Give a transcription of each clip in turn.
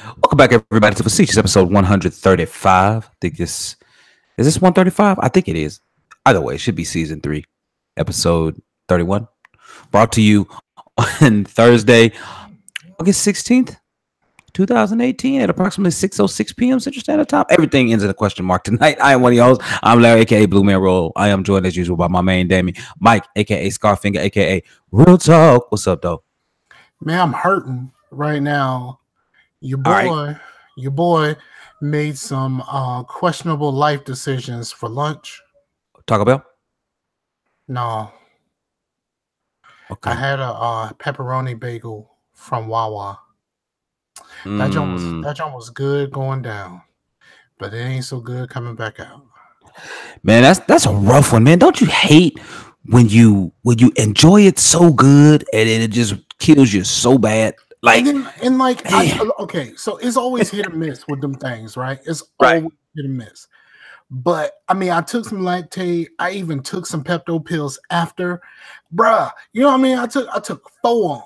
Welcome back, everybody, to Facetious episode 135. I think this is this 135? I think it is. Either way, it should be season 3, episode 31. Brought to you on Thursday, August 16th, 2018 at approximately 6:06 p.m. Central Standard Time. Everything ends in a question mark tonight. I am one of your hosts. I'm Larry, aka Bluemanrule. I am joined as usual by my main Dammy, Mike, aka Scarfinger, aka Real Talk. What's up, though? Man, I'm hurting right now. Your boy made some questionable life decisions for lunch. Taco Bell? No. Okay. I had a pepperoni bagel from Wawa. That joint was good going down, but it ain't so good coming back out. Man, that's a rough one, man. Don't you hate when you enjoy it so good and then it just kills you so bad? Like, okay, so it's always hit or miss with them things, right? It's always hit or miss. But I mean, I took some Lactate. I even took some Pepto pills after, bruh. You know what I mean? I took 4 on.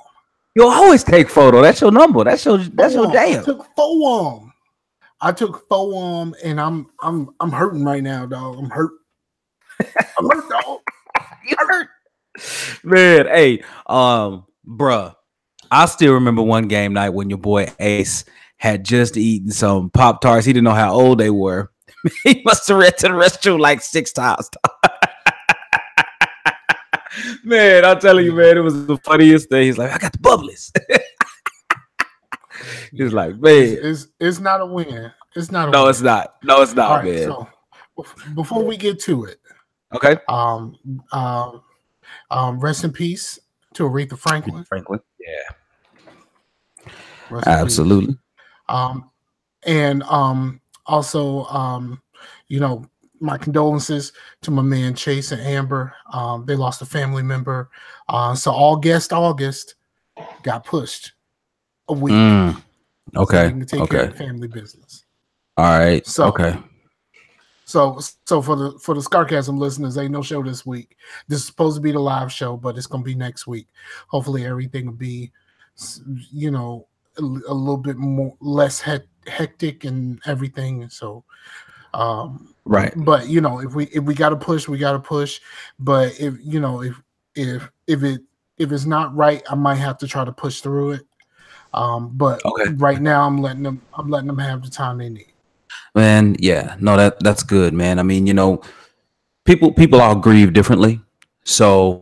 You always take photo. That's your number. That's your damn. I took 4 on. I took 4 on, and I'm hurting right now, dog. I'm hurt. I'm hurt, dog. You hurt, man. Hey, bruh. I still remember one game night when your boy Ace had just eaten some Pop-Tarts. He didn't know how old they were. He must have ran to the restroom like 6 times. Man, I'm telling you, man, it was the funniest thing. He's like, I got the bubblies. He's like, man. It's not a win. It's not a no, win. It's not. No, it's not, right, man. So before we get to it, okay. Rest in peace to Aretha Franklin. Yeah. Absolutely. And also, you know, my condolences to my man Chase and Amber. They lost a family member. So August got pushed a week. Okay. So take care of family business. All right. So okay. So for the Scarcasm listeners, ain't no show this week. This is supposed to be the live show, but it's gonna be next week. Hopefully everything will be, you know, a little bit less hectic and everything. So right. But you know, if we gotta push, we gotta push. But if you know, if it's not right, I might have to try to push through it. But right now I'm letting them have the time they need. Man, yeah, no, that's good, man. I mean, you know, people all grieve differently, so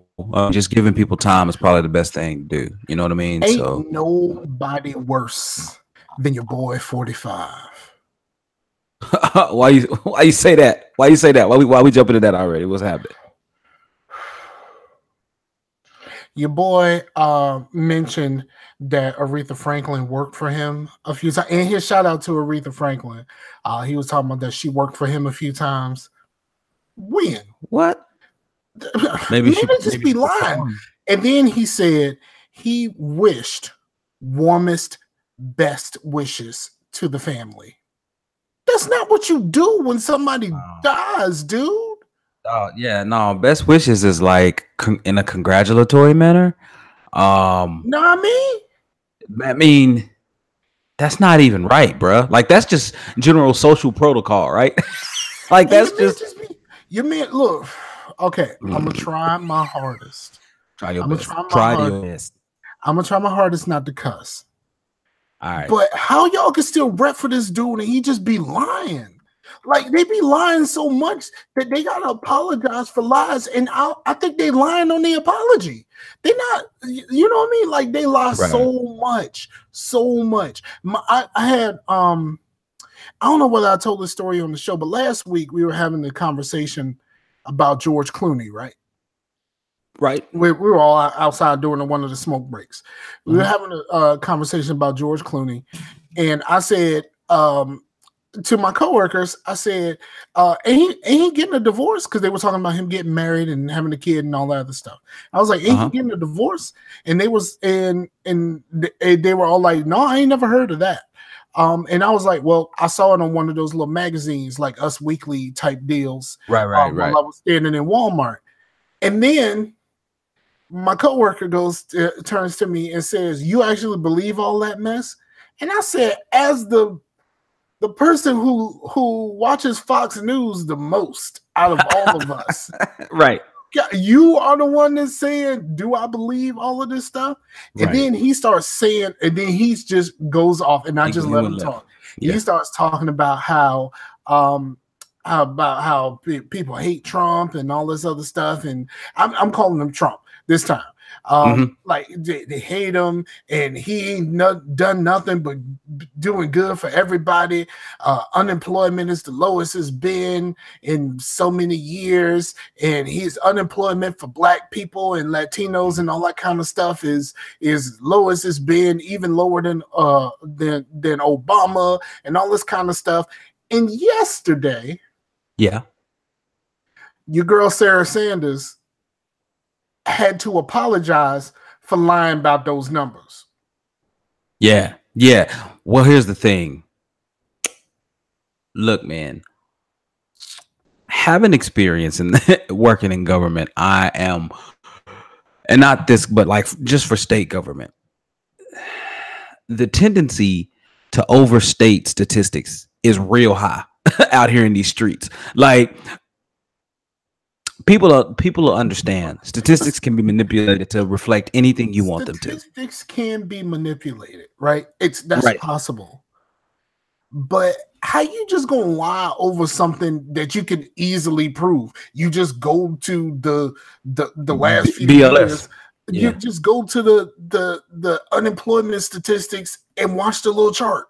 just giving people time is probably the best thing to do. You know what I mean? Ain't nobody worse than your boy 45. Why you say that? Why you say that? Why we jumping into that already? What's happening? Your boy mentioned that Aretha Franklin worked for him a few times. And his shout out to Aretha Franklin. He was talking about that she worked for him a few times. When? What? Maybe just be lying. And then he said he wished warmest, best wishes to the family. That's not what you do when somebody dies, dude. Yeah, no. Best wishes is like in a congratulatory manner. No, I mean, that's not even right, bro. Like that's just general social protocol, right? Like that's just you mean look. Okay, I'm gonna try my hardest. Try your best. Try your best. I'm gonna try my hardest not to cuss. All right. But how y'all can still rep for this dude and he just be lying? Like they be lying so much that they gotta apologize for lies, and I think they lying on the apology. They not, you know what I mean? Like they lie so much. I had I don't know whether I told this story on the show, but last week we were having the conversation about George Clooney, right? Right. We were all outside during one of the smoke breaks. We were having a conversation about George Clooney, and I said to my coworkers, I said, ain't he getting a divorce? Because they were talking about him getting married and having a kid and all that other stuff. I was like, ain't he getting a divorce? And they was and they were all like, no, I ain't never heard of that. And I was like, well, I saw it on one of those little magazines, like Us Weekly type deals. Right. While I was standing in Walmart. And then my coworker turns to me and says, you actually believe all that mess? And I said, as the person who watches Fox News the most out of all of us, right? You are the one that's saying, "Do I believe all of this stuff?" And Right. then he starts saying, and then he just goes off, and I just let him talk. Yeah. He starts talking about how people hate Trump and all this other stuff, and I'm calling him Trump this time. Like they hate him, and he ain't done nothing but doing good for everybody. Unemployment is the lowest it's been in so many years, and his unemployment for Black people and Latinos and all that kind of stuff is lowest it's been, even lower than Obama and all this kind of stuff. And yesterday, your girl Sarah Sanders had to apologize for lying about those numbers. Yeah. Well, here's the thing. Look, man, having experience in working in government, I am, and not this, but like just for state government, the tendency to overstate statistics is real high out here in these streets. Like, people will understand statistics can be manipulated to reflect anything you want them to. Statistics can be manipulated, right? That's possible. But how you just gonna lie over something that you can easily prove? You just go to the last few years. You just go to the unemployment statistics and watch the little chart.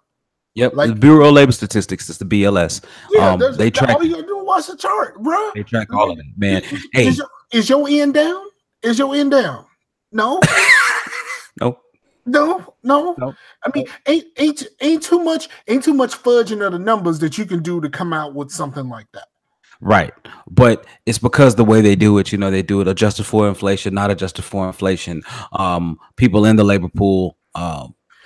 Yep, like the Bureau of Labor Statistics is the BLS. Yeah, they track. All you gotta do is watch the chart, bro. They track all of it, man. Hey, is your end down? Is your end down? No. No. I mean, ain't too much fudging of the numbers that you can do to come out with something like that. Right, but it's because the way they do it, they do it adjusted for inflation, not adjusted for inflation. People in the labor pool.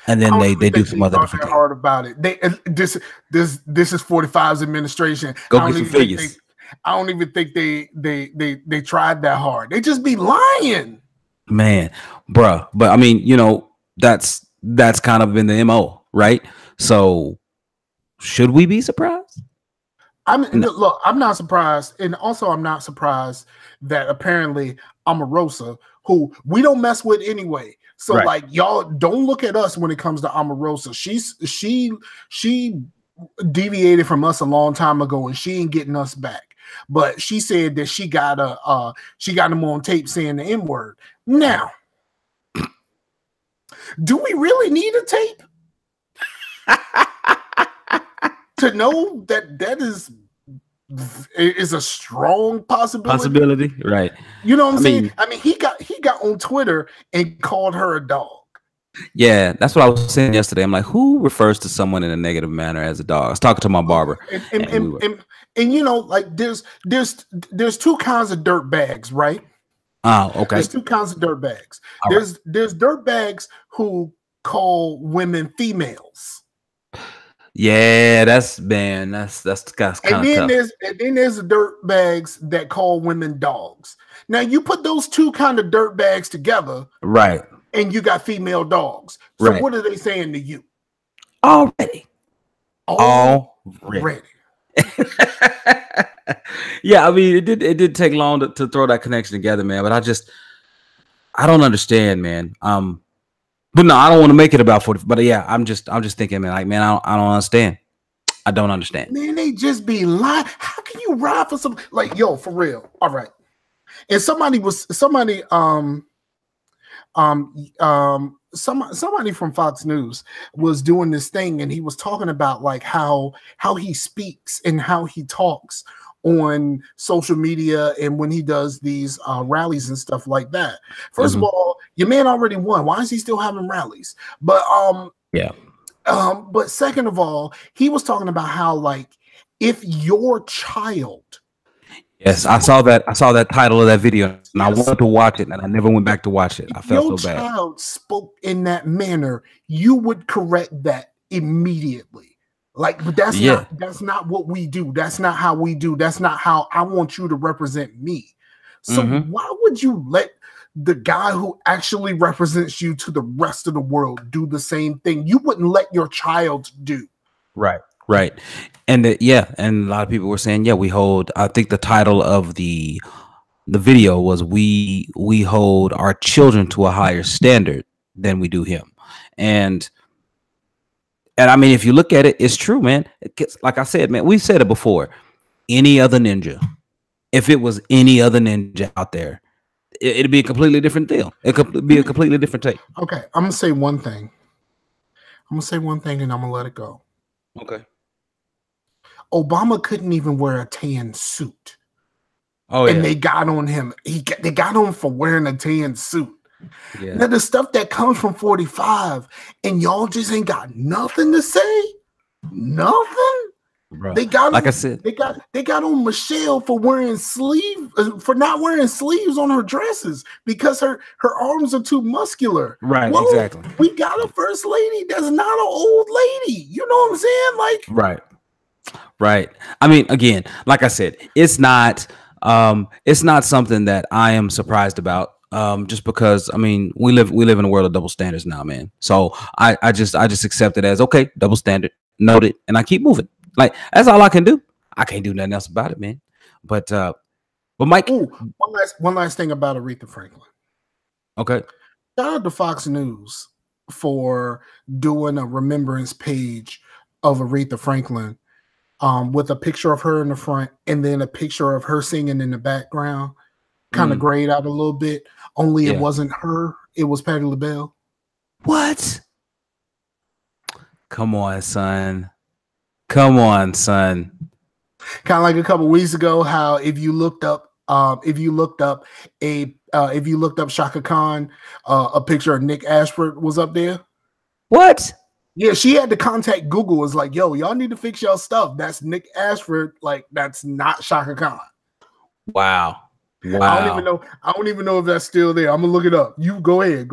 And then they do some other different things. Hard about it. This is 45's administration. Go get some figures. I don't even think they tried that hard. They just be lying, man, bruh. But I mean, that's kind of been the MO, right? So should we be surprised? Look, I'm not surprised, and also I'm not surprised that apparently Omarosa, who we don't mess with anyway. So like, y'all don't look at us when it comes to Omarosa. She deviated from us a long time ago, and she ain't getting us back. But she said that she got him on tape saying the N-word. Now, do we really need a tape to know that is a strong possibility? Right? You know what I'm saying? I mean, he got on Twitter and called her a dog. Yeah, that's what I was saying yesterday. I'm like, who refers to someone in a negative manner as a dog? I was talking to my barber, and like there's two kinds of dirt bags, right? Oh, okay. There's two kinds of dirt bags. There's dirt bags who call women females. Yeah, that's kind of tough. And then there's the dirt bags that call women dogs. Now you put those two kind of dirt bags together, right? And you got female dogs. So what are they saying to you? Already. Yeah, I mean, it did take long to throw that connection together, man. But I don't understand, man. But no, I don't want to make it about 40. But yeah, I'm just thinking, man. Like, man, I don't understand. I don't understand. Man, they just be lying. How can you ride for some? Like, yo, for real. All right. And somebody from Fox News was doing this thing, and he was talking about like how he speaks and how he talks on social media and when he does these rallies and stuff like that. First of all, your man already won. Why is he still having rallies? But but second of all, he was talking about how like if your child. Yes, I saw that title of that video, and I wanted to watch it, and I never went back to watch it. I felt so bad. If your child spoke in that manner, you would correct that immediately. Like, but that's not what we do. That's not how we do. That's not how I want you to represent me. So why would you let the guy who actually represents you to the rest of the world do the same thing you wouldn't let your child do. Right. And and a lot of people were saying, we hold, I think the title of the video was we hold our children to a higher standard than we do him. And I mean, if you look at it, it's true, man. Like I said, man, we've said it before. Any other ninja, if it was any other ninja out there, it'd be a completely different deal. It could be a completely different take. Okay, I'm gonna say one thing. And I'm gonna let it go. Okay. Obama couldn't even wear a tan suit. Oh, and they got on him. They got on for wearing a tan suit. Yeah. Now the stuff that comes from 45, and y'all just ain't got nothing to say. Nothing. Bro, they got, like I said, they got on Michelle for not wearing sleeves on her dresses because her arms are too muscular. Right, well, exactly. We got a first lady that's not an old lady. You know what I'm saying? Like, right. I mean, again, like I said, it's not something that I am surprised about. Just because, I mean, we live in a world of double standards now, man. So I just accept it as okay, double standard, noted, and I keep moving. Like, that's all I can do. I can't do nothing else about it, man. But Mike, one last thing about Aretha Franklin. Okay. Shout out to Fox News for doing a remembrance page of Aretha Franklin, with a picture of her in the front and then a picture of her singing in the background, kind of grayed out a little bit. Only it wasn't her; it was Patti LaBelle. What? Come on, son. Kind of like a couple weeks ago, how if you looked up Shaka Khan, a picture of Nick Ashford was up there. What? Yeah, she had to contact Google. It's like, yo, y'all need to fix y'all stuff. That's Nick Ashford. Like, that's not Shaka Khan. Wow. I don't even know if that's still there. I'm gonna look it up. You go ahead.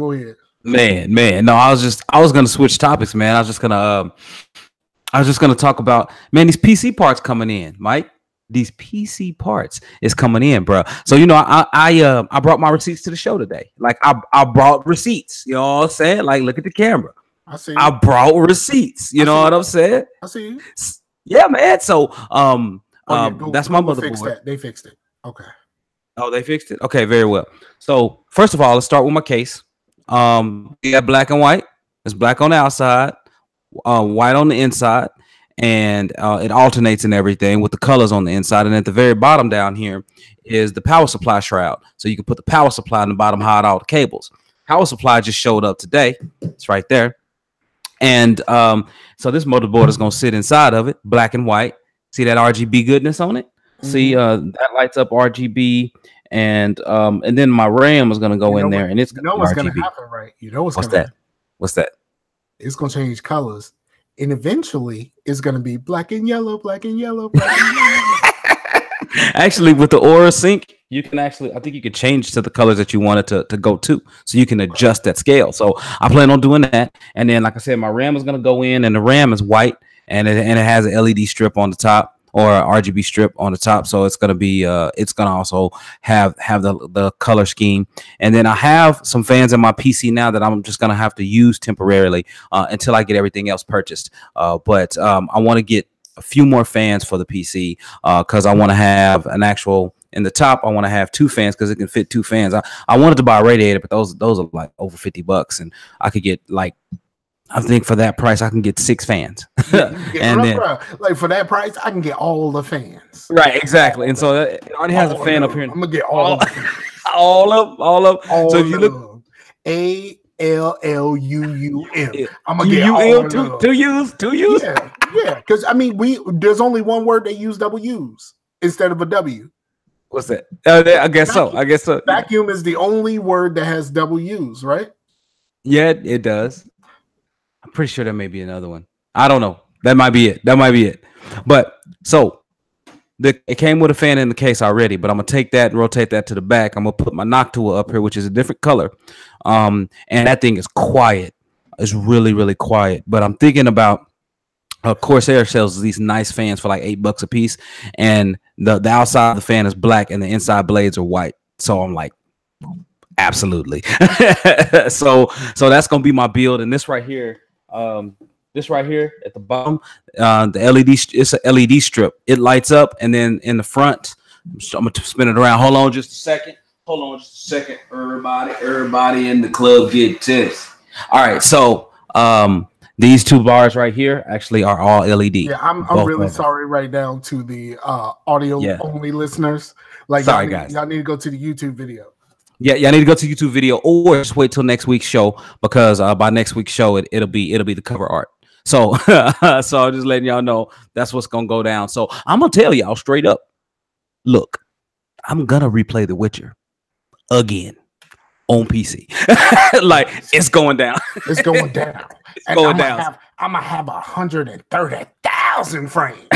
Man. No, I was gonna switch topics, man. I was just gonna talk about, man, these PC parts coming in, Mike. These PC parts is coming in, bro. So I brought my receipts to the show today. Like I brought receipts. You know what I'm saying? Like, look at the camera. I brought receipts. You know what I'm saying? I see you. Yeah, man. So that's my motherboard. They fixed it. Okay. Oh, they fixed it? Okay, very well. So first of all, let's start with my case. We got black and white. It's black on the outside, white on the inside, and it alternates and everything with the colors on the inside. And at the very bottom down here is the power supply shroud. So you can put the power supply in the bottom, hide all the cables. Power supply just showed up today. It's right there. And so this motherboard is going to sit inside of it, black and white. See that RGB goodness on it? See, that lights up RGB, and then my RAM is gonna go in there, and it's gonna what's gonna happen, right? You know what's gonna happen. What's that? It's gonna change colors, and eventually it's gonna be black and yellow, black and yellow, black and yellow. Actually, with the Aura Sync, you can I think you can change to the colors that you want it to go to, so you can adjust that scale. So I plan on doing that, and then like I said, my RAM is gonna go in, and the RAM is white, and it has an LED strip on the top, or RGB strip on the top, so it's gonna be it's gonna also have the color scheme. And then I have some fans in my PC now that I'm just gonna have to use temporarily until I get everything else purchased. But I want to get a few more fans for the PC because I want to have an actual in the top. I want to have 2 fans because it can fit 2 fans. I wanted to buy a radiator, but those are like over $50, and I could get like, I think for that price, I can get 6 fans. And then, like, for that price, I can get all the fans. Right, exactly. And so it already has a fan up here. I'm gonna get all all of. So if you look, ALLUUM. I'm gonna get all two U's. Yeah. Because I mean, there's only one word they use W's instead of a W. What's that? I guess so. Vacuum is the only word that has W's, right? Yeah, it does. I'm pretty sure there may be another one. I don't know. That might be it. But so it came with a fan in the case already, but I'm gonna take that and rotate that to the back. I'm gonna put my Noctua up here, which is a different color. And that thing is quiet. It's really, really quiet. But I'm thinking about Corsair sells these nice fans for like $8 a piece, and the outside of the fan is black and the inside blades are white. So I'm like, Absolutely. So that's gonna be my build, and this right here, at the bottom, the LED, it's an LED strip. It lights up, and then in the front, I'm gonna spin it around. Hold on, just a second. Everybody in the club get tips. All right, so these two bars right here actually are all LED. Yeah, I'm really sorry right now to the audio only listeners. Like, sorry guys, y'all need to go to the YouTube video. Yeah, y'all need to go to YouTube video, or just wait till next week's show, because by next week's show it'll be the cover art. So so I'm just letting y'all know that's what's gonna go down. So I'm gonna tell y'all straight up, look, I'm gonna replay The Witcher again on PC. Like, it's going down. It's going down. It's going down. I'm gonna have 130,000 frames.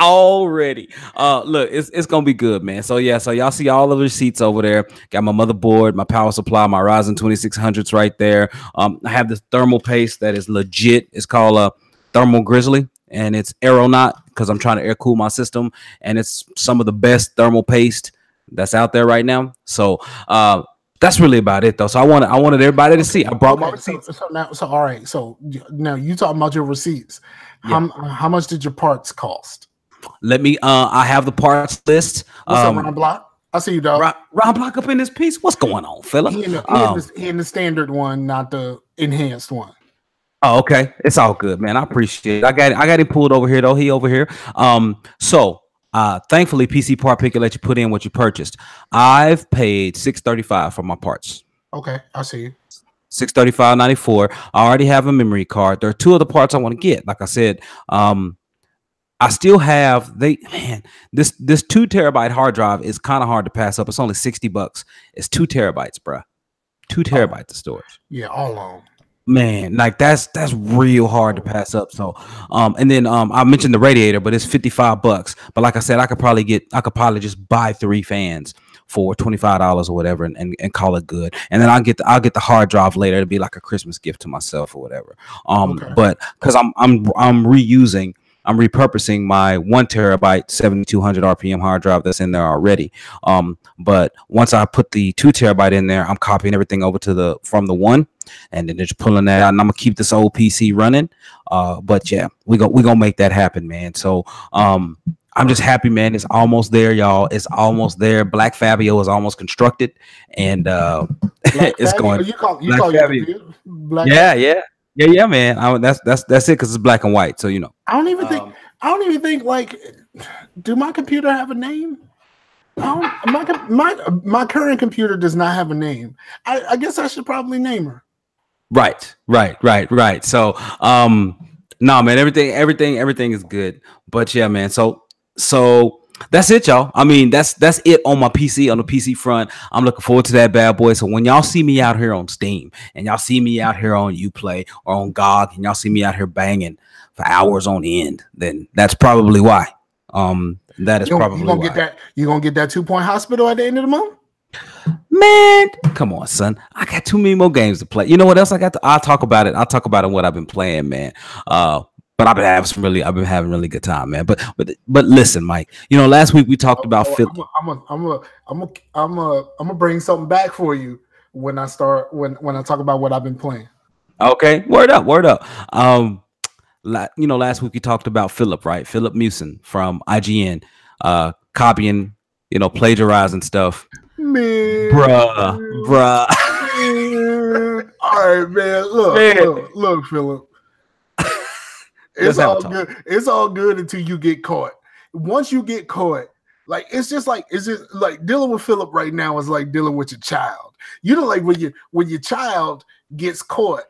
Already. Look, it's gonna be good, man. So y'all see all of the receipts over there. Got my motherboard, my power supply, my Ryzen 2600s right there. I have this thermal paste that is legit. It's called a thermal grizzly, and it's aeronaut because I'm trying to air cool my system, and it's some of the best thermal paste that's out there right now. So that's really about it, though. So I wanted everybody to see. I brought my receipts. So all right. So now you talking about your receipts. Yeah. How much did your parts cost? Let me. I have the parts list. What's up, Ron Block? I see you, dog. Ron Block up in this piece. What's going on, Phillip? He in the standard one, not the enhanced one. Oh, okay. It's all good, man. I appreciate it. I got him pulled over here, though. He over here. So thankfully, PC Part Picker let you put in what you purchased. I've paid $635 for my parts. Okay, I see you. $635.94. I already have a memory card. There are two other parts I want to get. Like I said, I still have this 2 terabyte hard drive is kind of hard to pass up. It's only $60. It's 2 terabytes, bruh. 2 terabytes of storage. Yeah, all along. Man, like that's real hard to pass up. So and then I mentioned the radiator, but it's $55. But like I said, I could probably just buy 3 fans for $25 or whatever, and call it good. And then I'll get the hard drive later. It'll be like a Christmas gift to myself or whatever. Okay. But because I'm repurposing my 1 terabyte 7200 RPM hard drive that's in there already. But once I put the 2 terabyte in there, I'm copying everything over from the 1, and then just pulling that out, and I'm gonna keep this old PC running. But yeah, we gonna make that happen, man. So I'm just happy, man. It's almost there, y'all. It's almost there. Black Fabio is almost constructed, and it's going. You call it Black? Yeah, man. That's it, because it's black and white. So you know. I don't even think like. Do my computer have a name? My current computer does not have a name. I guess I should probably name her. Right. So no, man. Everything is good. But yeah, man. So that's it, y'all. I mean, that's it on my PC, on the PC front. I'm looking forward to that bad boy. So when y'all see me out here on Steam, and y'all see me out here on Uplay or on GOG, and y'all see me out here banging for hours on end, then that's probably why. That is probably why. You gonna get that 2-point hospital at the end of the month? Man, come on, son. I got too many more games to play. You know what else I got? I'll talk about it. What I've been playing, man. But I've been having really good time, man. But listen, Mike. You know, last week we talked about Phillip. I'm gonna bring something back for you when I talk about what I've been playing. Okay, word up. You know, last week we talked about Phillip, right? Phillip Mewson from IGN, copying, plagiarizing stuff. Man, bruh. Man. All right, man. Look, Phillip. It's all good. It's all good until you get caught. Once you get caught, it's just like dealing with Phillip right now is like dealing with your child. You know, like when your child gets caught,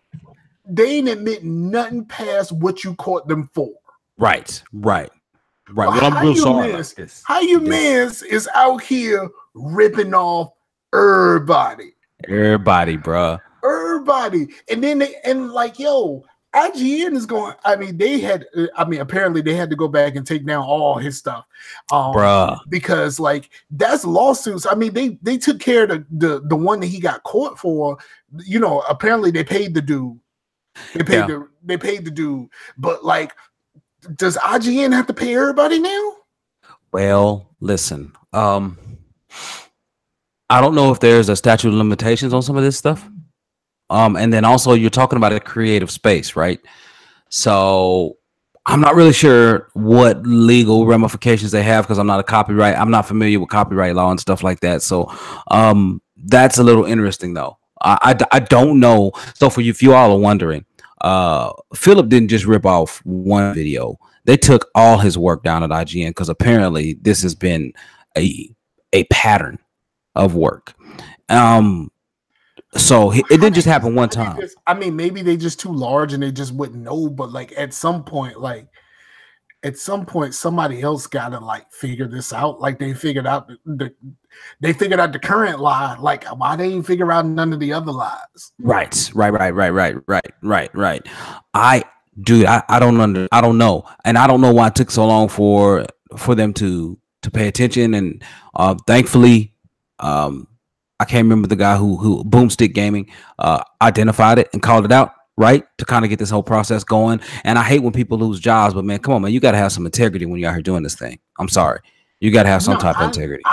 they ain't admit nothing past what you caught them for. Right. Well, I'm real sorry about this. How you mans is out here ripping off everybody. Everybody, bruh. Everybody. And then IGN is going. Apparently they had to go back and take down all his stuff, bruh. Because that's lawsuits. I mean, they took care of the one that he got caught for. You know, apparently they paid the dude. They paid the dude. But does IGN have to pay everybody now? Well, listen. I don't know if there's a statute of limitations on some of this stuff. And then also you're talking about a creative space, right? So I'm not really sure what legal ramifications they have because I'm not familiar with copyright law and stuff like that. So that's a little interesting though. I don't know. So for you, if you all are wondering, Phillip didn't just rip off one video. They took all his work down at IGN because apparently this has been a pattern of work. So it didn't just happen one time. I mean, maybe they just too large and they just wouldn't know. But like at some point, somebody else gotta like figure this out. Like they figured out the current lie. Like why they didn't figure out none of the other lies? Right. I don't know, and I don't know why it took so long for them to pay attention. And thankfully, I can't remember the guy who Boomstick Gaming identified it and called it out, right, to kind of get this whole process going. And I hate when people lose jobs, but man, come on, man, you got to have some integrity when you're out here doing this thing. I'm sorry, you got to have some type of integrity.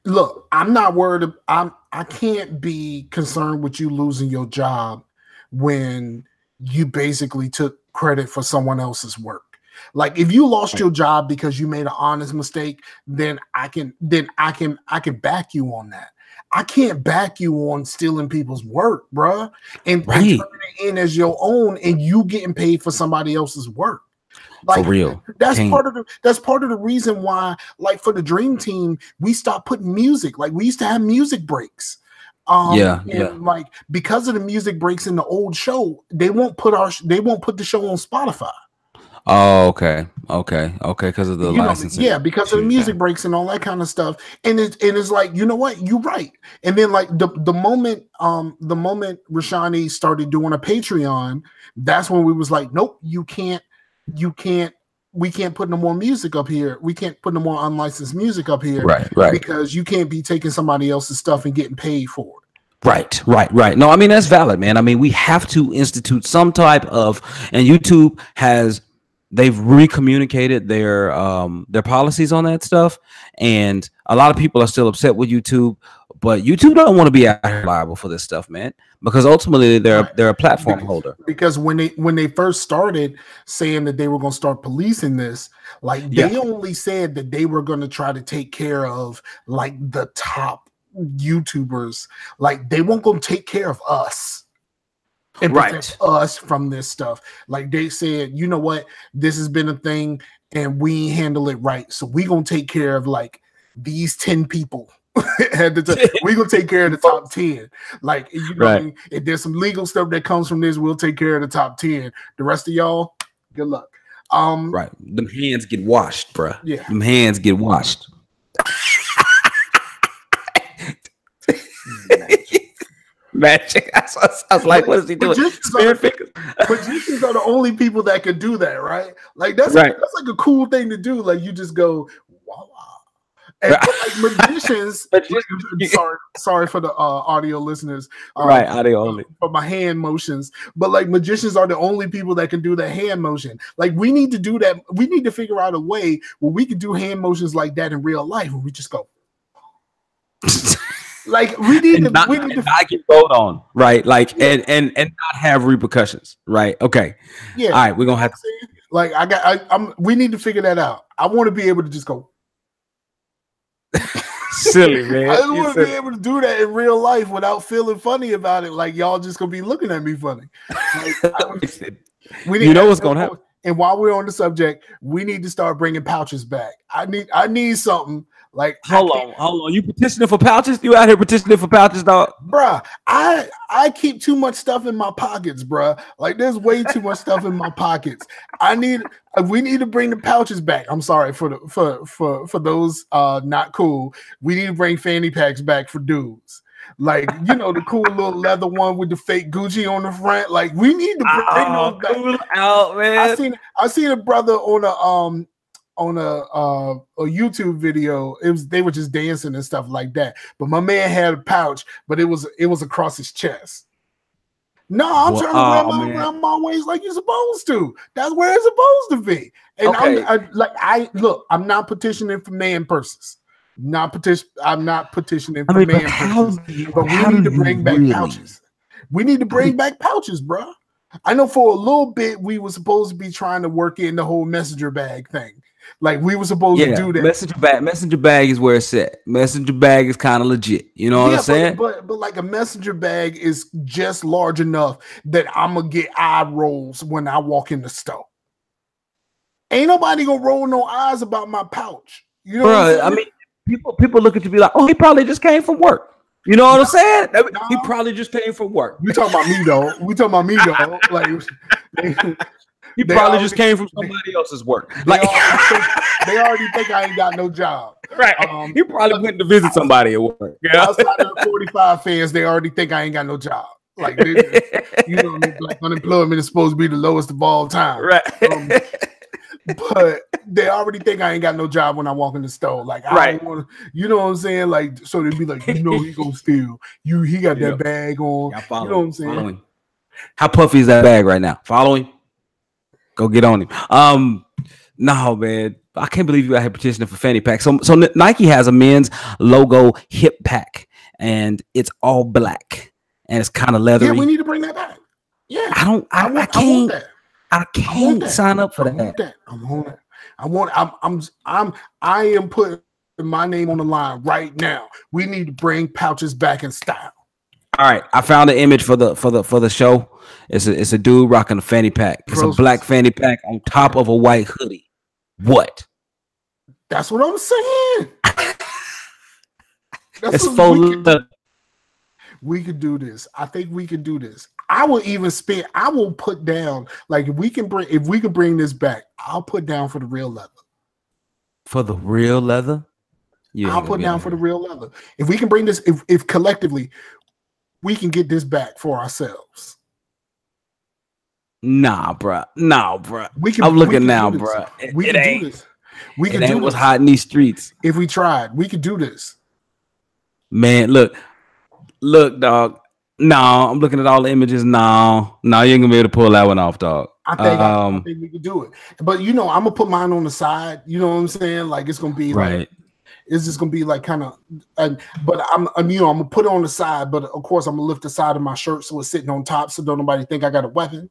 Look, I'm not worried. I can't be concerned with you losing your job when you basically took credit for someone else's work. Like if you lost your job because you made an honest mistake, then I can back you on that. I can't back you on stealing people's work, bruh, and turning it in as your own, and you getting paid for somebody else's work. Like, for real, that's part of the reason why, like for the Dream Team, we stopped putting music. Like we used to have music breaks. Like because of the music breaks in the old show, they won't put the show on Spotify. Oh, okay, because of the licensing. Yeah, because of the music breaks and all that kind of stuff. And it's like, you know what, you're right. And then like the moment Rashani started doing a Patreon, that's when we was like, nope, we can't put no more music up here. We can't put no more unlicensed music up here. Right. Because you can't be taking somebody else's stuff and getting paid for it. Right. No, I mean, that's valid, man. I mean, we have to institute some type of, and YouTube they've recommunicated their policies on that stuff, and a lot of people are still upset with YouTube, but YouTube don't want to be liable for this stuff, man, because ultimately they're a platform holder. Because when they first started saying that they were going to start policing this, like they only said that they were going to try to take care of like the top YouTubers, like they weren't going to take care of us. And protect us from this stuff. Like they said, you know what, this has been a thing and we handle it right, so we gonna take care of like these 10 people. We gonna take care of the top 10. Like, you know, what I mean? If there's some legal stuff that comes from this, we'll take care of the top 10. The rest of y'all, good luck. Right, them hands get washed, bruh. Yeah, them hands get washed. Magic. I was like, what is he doing? Magicians are the only people that can do that, right? Like that's like a cool thing to do. Like you just go, wow. And like magicians, sorry for the audio listeners. Audio only. For my hand motions. But like magicians are the only people that can do the hand motion. Like we need to do that. We need to figure out a way where we can do hand motions like that in real life, where we just go. Like we need to not get vote on, right? Like and not have repercussions, right? Okay, yeah. All right, we're gonna have to. Like we need to figure that out. I want to be able to just go. Silly, man. I just want to be able to do that in real life without feeling funny about it. Like y'all just gonna be looking at me funny. Like, what's gonna happen. And while we're on the subject, we need to start bringing pouches back. I need something. Like, hold on. You petitioning for pouches? You out here petitioning for pouches, dog? Bruh, I keep too much stuff in my pockets, bruh. Like, there's way too much stuff in my pockets. We need to bring the pouches back. I'm sorry for those not cool. We need to bring fanny packs back for dudes. Like, you know, the cool little leather one with the fake Gucci on the front. Like, we need to bring those back. Cool out, man. I seen a brother on a YouTube video. They were just dancing and stuff like that. But my man had a pouch, but it was across his chest. No, I'm trying to wear around my waist like you're supposed to. That's where it's supposed to be. And I'm not petitioning for man purses. Not petition. I'm not petitioning for I mean, man pouches, but we need to bring back pouches. We need to bring back pouches, bro. I know for a little bit we were supposed to be trying to work in the whole messenger bag thing. Like we were supposed to do that. Messenger bag is where it's at. Messenger bag is kind of legit. You know what I'm saying? But like a messenger bag is just large enough that I'm gonna get eye rolls when I walk in the store. Ain't nobody gonna roll no eyes about my pouch. You know what I'm saying? I mean, people look at you be like, oh, he probably just came from work. You know what I'm saying? He probably just came from work. We talking about me though. Like he probably just came from somebody else's work. Like they already think I ain't got no job. Right. He probably went to visit somebody at work. Yeah. Outside of the 45 fans, they already think I ain't got no job. Like you know, like unemployment is supposed to be the lowest of all time. Right. But they already think I ain't got no job when I walk in the store. Like I don't want to, you know what I'm saying? Like so they'd be like, you know, he gonna steal. He got that bag on. You know what I'm saying? How puffy is that bag right now? Follow him. Go get on him. No, man. I can't believe you out here petitioning for fanny pack. So Nike has a men's logo hip pack, and it's all black, and it's kind of leathery. Yeah, we need to bring that back. Yeah, I can't sign up for that. I am putting my name on the line right now. We need to bring pouches back in style. All right, I found an image for the show. It's a dude rocking a fanny pack. It's a black fanny pack on top of a white hoodie. What? That's what I'm saying. We could do this. I think we could do this. I will put down, like if we can bring this back, I'll put down for the real leather. For the real leather? I'll put down for the real leather. If we can bring this, if collectively we can get this back for ourselves. Nah, bro. I'm looking now, bro. We can do this. We can do what's hot in these streets. If we tried, we could do this. Man, look, dog. No, I'm looking at all the images. No, you ain't gonna be able to pull that one off, dog. I think we could do it. But you know, I'm gonna put mine on the side. You know what I'm saying? Like it's gonna be right. Like, it's just gonna be like kind of. But I'm gonna put it on the side. But of course, I'm gonna lift the side of my shirt so it's sitting on top, so don't nobody think I got a weapon.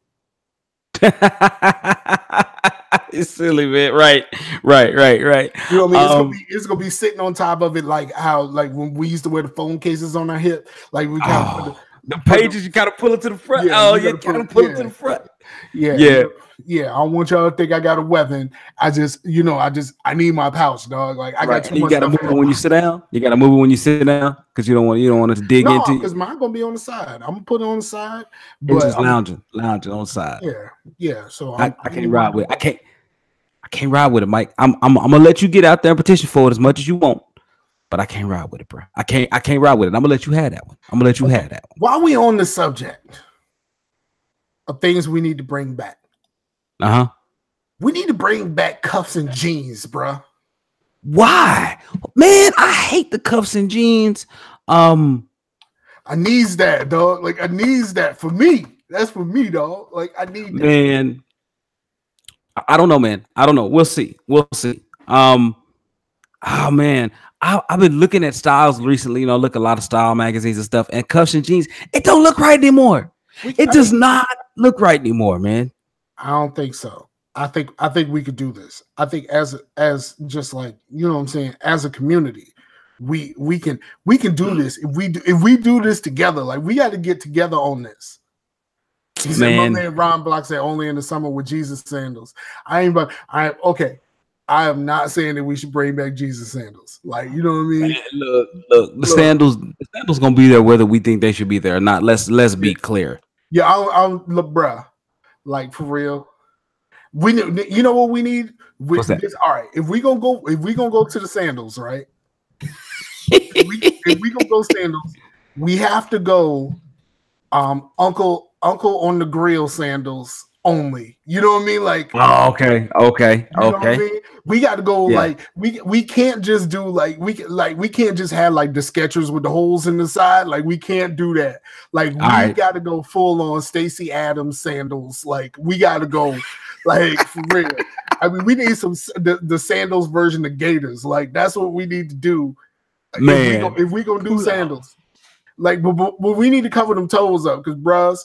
It's silly, man. Right. You know what I mean? It's gonna be sitting on top of it, like how like when we used to wear the phone cases on our hip, like we kind of the pages you gotta pull it to the front. Yeah, you gotta pull it to the front. Yeah. I don't want y'all to think I got a weapon. I need my pouch, dog. Like I got too much. You gotta move it when you sit down. You gotta move it when you sit down because you don't want it to dig into. Because mine gonna be on the side. I'm gonna put it on the side. But just lounging on the side. Yeah. So I can't ride with it. I can't ride with it, Mike. I'm gonna let you get out there and petition for it as much as you want. But I can't ride with it, bro. I can't ride with it. I'm gonna let you have that one. While we on the subject of things we need to bring back. We need to bring back cuffs and jeans, bro. Why? Man, I hate the cuffs and jeans. I needs that, dog. Like I needs that for me. That's for me, dog. Like I need that. Man. I don't know, man. I don't know. We'll see. Oh man. I've been looking at styles recently, look at a lot of style magazines and stuff, and cuffs and jeans, it don't look right anymore. It does not look right anymore, man. I don't think so. I think we could do this. I think as just like, you know what I'm saying, as a community, we can do this. If we do this together, like we got to get together on this. He said, my man Ron Block said only in the summer with Jesus sandals. I am not saying that we should bring back Jesus sandals. Like, you know what I mean? Man, look, the sandals gonna be there whether we think they should be there or not. Let's be clear. Yeah, I'm look, bruh. Like for real. You know what we need? What's that? All right. If we gonna go to the sandals, right? if we gonna go sandals, we have to go Uncle on the grill sandals only. You know what I mean? Like, oh, okay. You know what I mean? We got to go like we can't just do we can't just have like the Skechers with the holes in the side. Like we can't do that. Like we got to go full on Stacey Adams sandals. Like we got to go like for real. I mean, we need the sandals version of Gators. Like that's what we need to do. Man, if we gonna do sandals, like, but we need to cover them toes up because, bruh,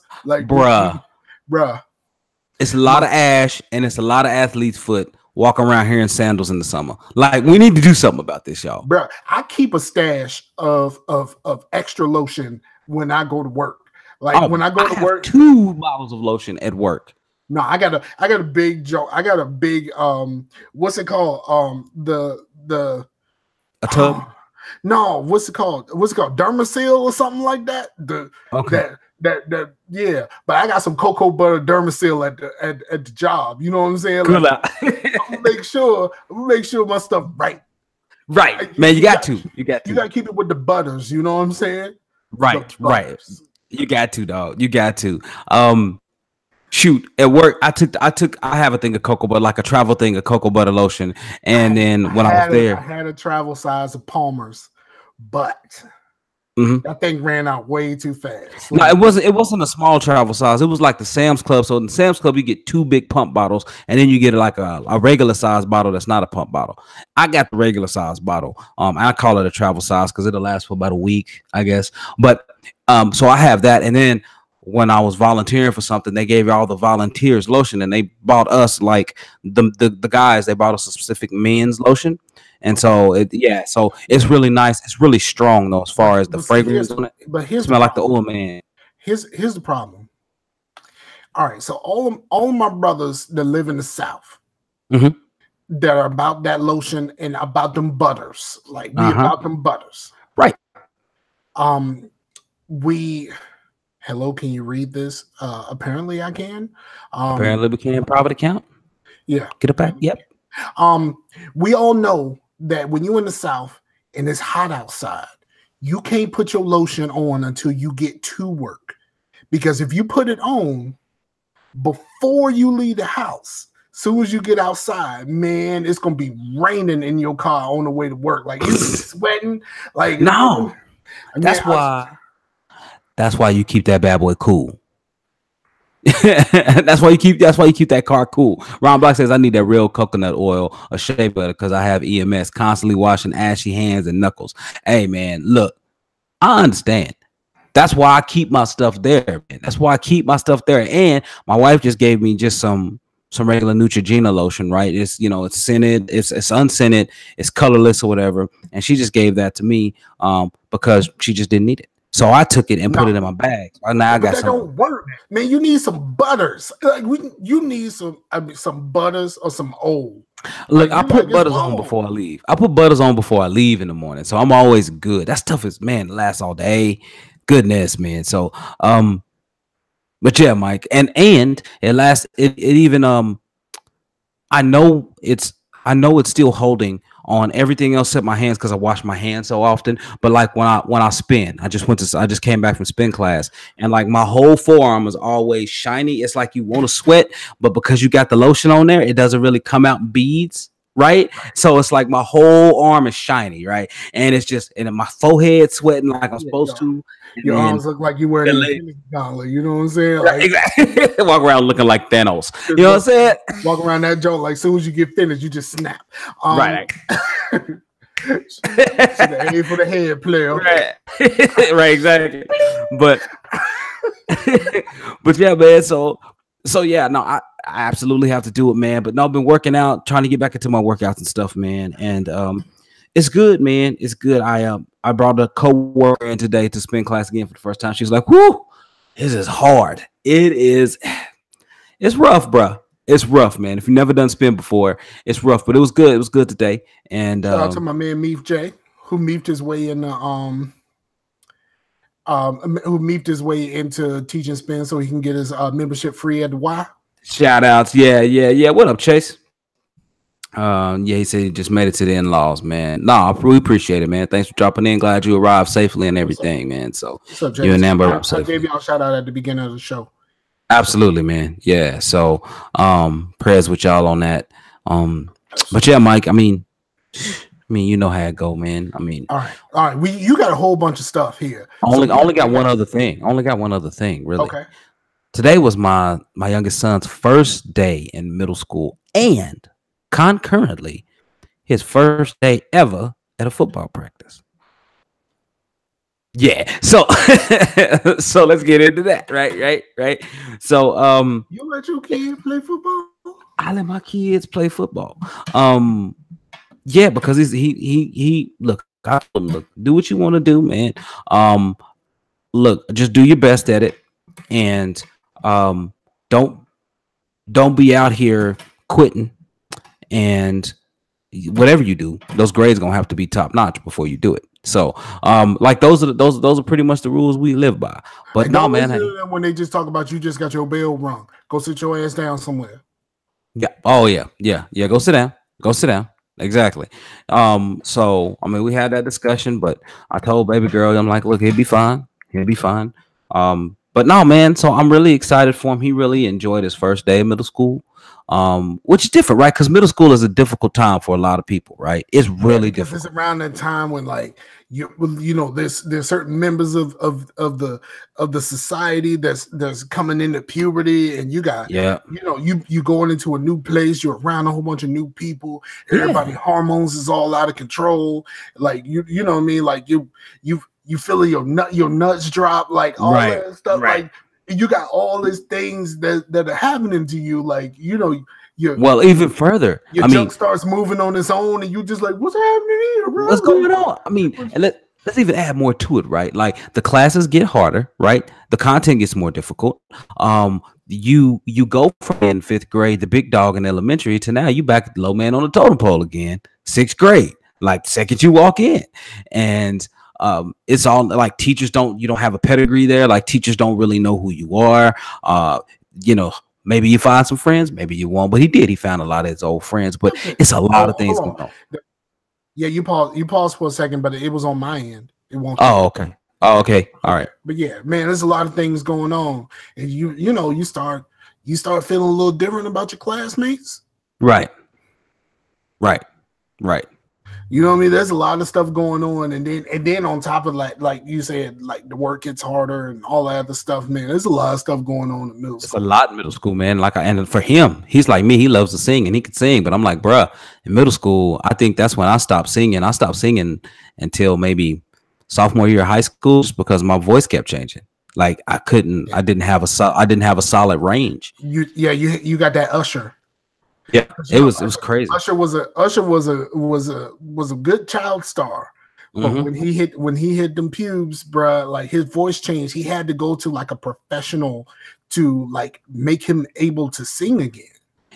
it's a lot of ash and it's a lot of athlete's foot walking around here in sandals in the summer. Like, we need to do something about this, y'all. Bruh, I keep a stash of extra lotion when I go to work. Like when I go to work, 2 bottles of lotion at work. No, I got a big joke. I got a big what's it called? A tub. No, what's it called? Dermasil or something like that. That yeah. But I got some cocoa butter Dermasil at the job. You know what I'm saying? Like, I'm gonna make sure my stuff right. Right, like, man. You got to keep it with the butters. You know what I'm saying? Right. You got to, dog. You got to. Shoot, at work, I have a thing of cocoa butter, like a travel thing of cocoa butter lotion. And then when I was there, I had a travel size of Palmer's, but that thing ran out way too fast. No, it wasn't a small travel size. It was like the Sam's Club. So in Sam's Club, you get 2 big pump bottles, and then you get like a regular size bottle that's not a pump bottle. I got the regular size bottle. I call it a travel size because it'll last for about a week, I guess. But so I have that, and then when I was volunteering for something, they gave all the volunteers lotion, and they bought us, like the guys, they bought us a specific men's lotion. And so so it's really nice. It's really strong though, as far as the fragrance on it. But here's smell like the oil, man. Here's the problem. All right, so all of my brothers that live in the South that are about that lotion and about them butters, like we about them butters. Right. Hello, can you read this? Apparently I can. Apparently we can. Private account. Yeah. Get it back. Yep. We all know that when you're in the South and it's hot outside, you can't put your lotion on until you get to work. Because if you put it on before you leave the house, soon as you get outside, man, it's gonna be raining in your car on the way to work. Like you're sweating. Like no. That's why you keep that bad boy cool. that's why you keep that car cool. Ron Block says I need that real coconut oil or shea butter because I have EMS, constantly washing ashy hands and knuckles. Hey man, look, I understand. That's why I keep my stuff there, man. That's why I keep my stuff there. And my wife just gave me just some regular Neutrogena lotion, right? It's it's scented, it's unscented, it's colorless or whatever. And she just gave that to me because she just didn't need it. So I took it and put it in my bag. Now I got some. Don't work, man. You need some butters. Like you need some butters or some old. Look, I put butters on before I leave. I put butters on before I leave in the morning, so I'm always good. That stuff is lasts all day. Goodness, man. So but yeah, Mike, and it lasts. It even I know it's still holding on everything else except my hands because I wash my hands so often. But like when I spin, I just came back from spin class, and like my whole forearm is always shiny. It's like you want to sweat, but because you got the lotion on there, it doesn't really come out in beads, right? So it's like my whole arm is shiny, right? And it's just my forehead sweating like I'm supposed to. Your arms look like you wearing a dollar. You know what I'm saying? Like, exactly. Walk around looking like Thanos. You know what I'm saying? Walk around that joint like as soon as you get finished, you just snap. Right. Aim for the head, player. Right. Right. Exactly. But yeah, man. So yeah. No, I absolutely have to do it, man. But no, I've been working out, trying to get back into my workouts and stuff, man. And it's good, man. It's good. I brought a coworker in today to spin class again for the first time. She was like, "Whoo, this is hard. It's rough, bro. It's rough, man. If you've never done spin before, it's rough, but it was good. It was good today." And shout out to my man Meef J, who meefed his way in who meefed his way into teaching spin so he can get his membership free at the Y. Shout outs, yeah. What up, Chase? He said he just made it to the in-laws, man. No, we appreciate it, man. Thanks for dropping in. Glad you arrived safely and everything, man. So you and Amber up safely. I gave y'all a shout out at the beginning of the show. Absolutely, man. Yeah. So prayers with y'all on that. But yeah, Mike, I mean, you know how it go, man. I mean, all right. You got a whole bunch of stuff here. Only got one other thing. Really. Okay. Today was my youngest son's first day in middle school, and concurrently his first day ever at a football practice. Yeah. So so let's get into that. Right. So you let your kid play football? I let my kids play football. Yeah, because he look, I told him, look, do what you want to do, man. Look, just do your best at it, and don't be out here quitting, and whatever you do, those grades gonna have to be top notch before you do it. So like those are pretty much the rules we live by. But no, man, when they just talk about you just got your bell rung, go sit your ass down somewhere. Yeah. Oh yeah. Go sit down. Exactly. So I mean, we had that discussion, but I told baby girl, I'm like, look, he'll be fine. But no, man. So I'm really excited for him. He really enjoyed his first day of middle school, which is different, right? Because middle school is a difficult time for a lot of people, right? It's really difficult. It's around that time when, like, you know, there's certain members of the society that's coming into puberty, and you got, you know, you going into a new place, you're around a whole bunch of new people, everybody hormones is all out of control, like you know what I mean, like you feel your nuts drop, like all that stuff, like you got all these things that are happening to you, like, you know, even further, your junk starts moving on its own, and you just like, what's happening here, bro? What's going on? I mean, and let's even add more to it, right? Like the classes get harder, right? The content gets more difficult. You go from in 5th grade, the big dog in elementary, to now you back at the low man on the totem pole again, 6th grade. Like the second you walk in, and it's all like you don't have a pedigree there. Like teachers don't really know who you are. You know, maybe you find some friends, maybe you won't. But he found a lot of his old friends. But it's a lot of things going on. Yeah, you paused for a second, but it was on my end. It won't. Oh, okay. All right. But yeah, man, there's a lot of things going on, and you know, you start feeling a little different about your classmates. Right. You know what I mean? There's a lot of stuff going on, and then on top of like you said, like the work gets harder and all that other stuff, man. There's a lot of stuff going on in middle school. It's a lot in middle school, man. And for him, he's like me. He loves to sing, and he can sing. But I'm like, bruh, in middle school, I think that's when I stopped singing. I stopped singing until maybe sophomore year of high school, just because my voice kept changing. Like I didn't have a solid range. You got that Usher. Yeah, it was crazy. Usher was a good child star, but when he hit them pubes, bruh, like his voice changed. He had to go to like a professional to like make him able to sing again.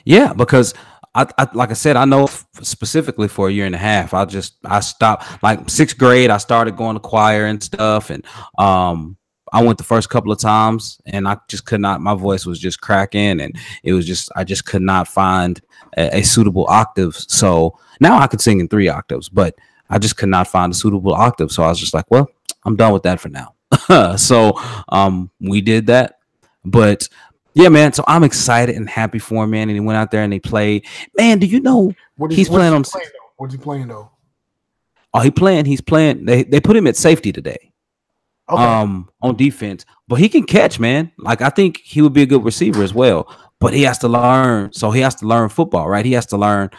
Yeah, because I like I said, I know specifically for a year and a half. I stopped like 6th grade. I started going to choir and stuff, and I went the first couple of times, and I just could not. My voice was just cracking, and it was just I just could not find a suitable octave. So now I could sing in 3 octaves, but I just could not find a suitable octave. So I was just like, well, I'm done with that for now. So we did that, but yeah, man. So I'm excited and happy for him, man. And he went out there and he played. Man, do you know he's playing on? What's he playing though? Oh, he's playing. They put him at safety today. Okay. On defense, but he can catch, man. Like I think he would be a good receiver as well, but he has to learn. So he has to learn football, right? He has to learn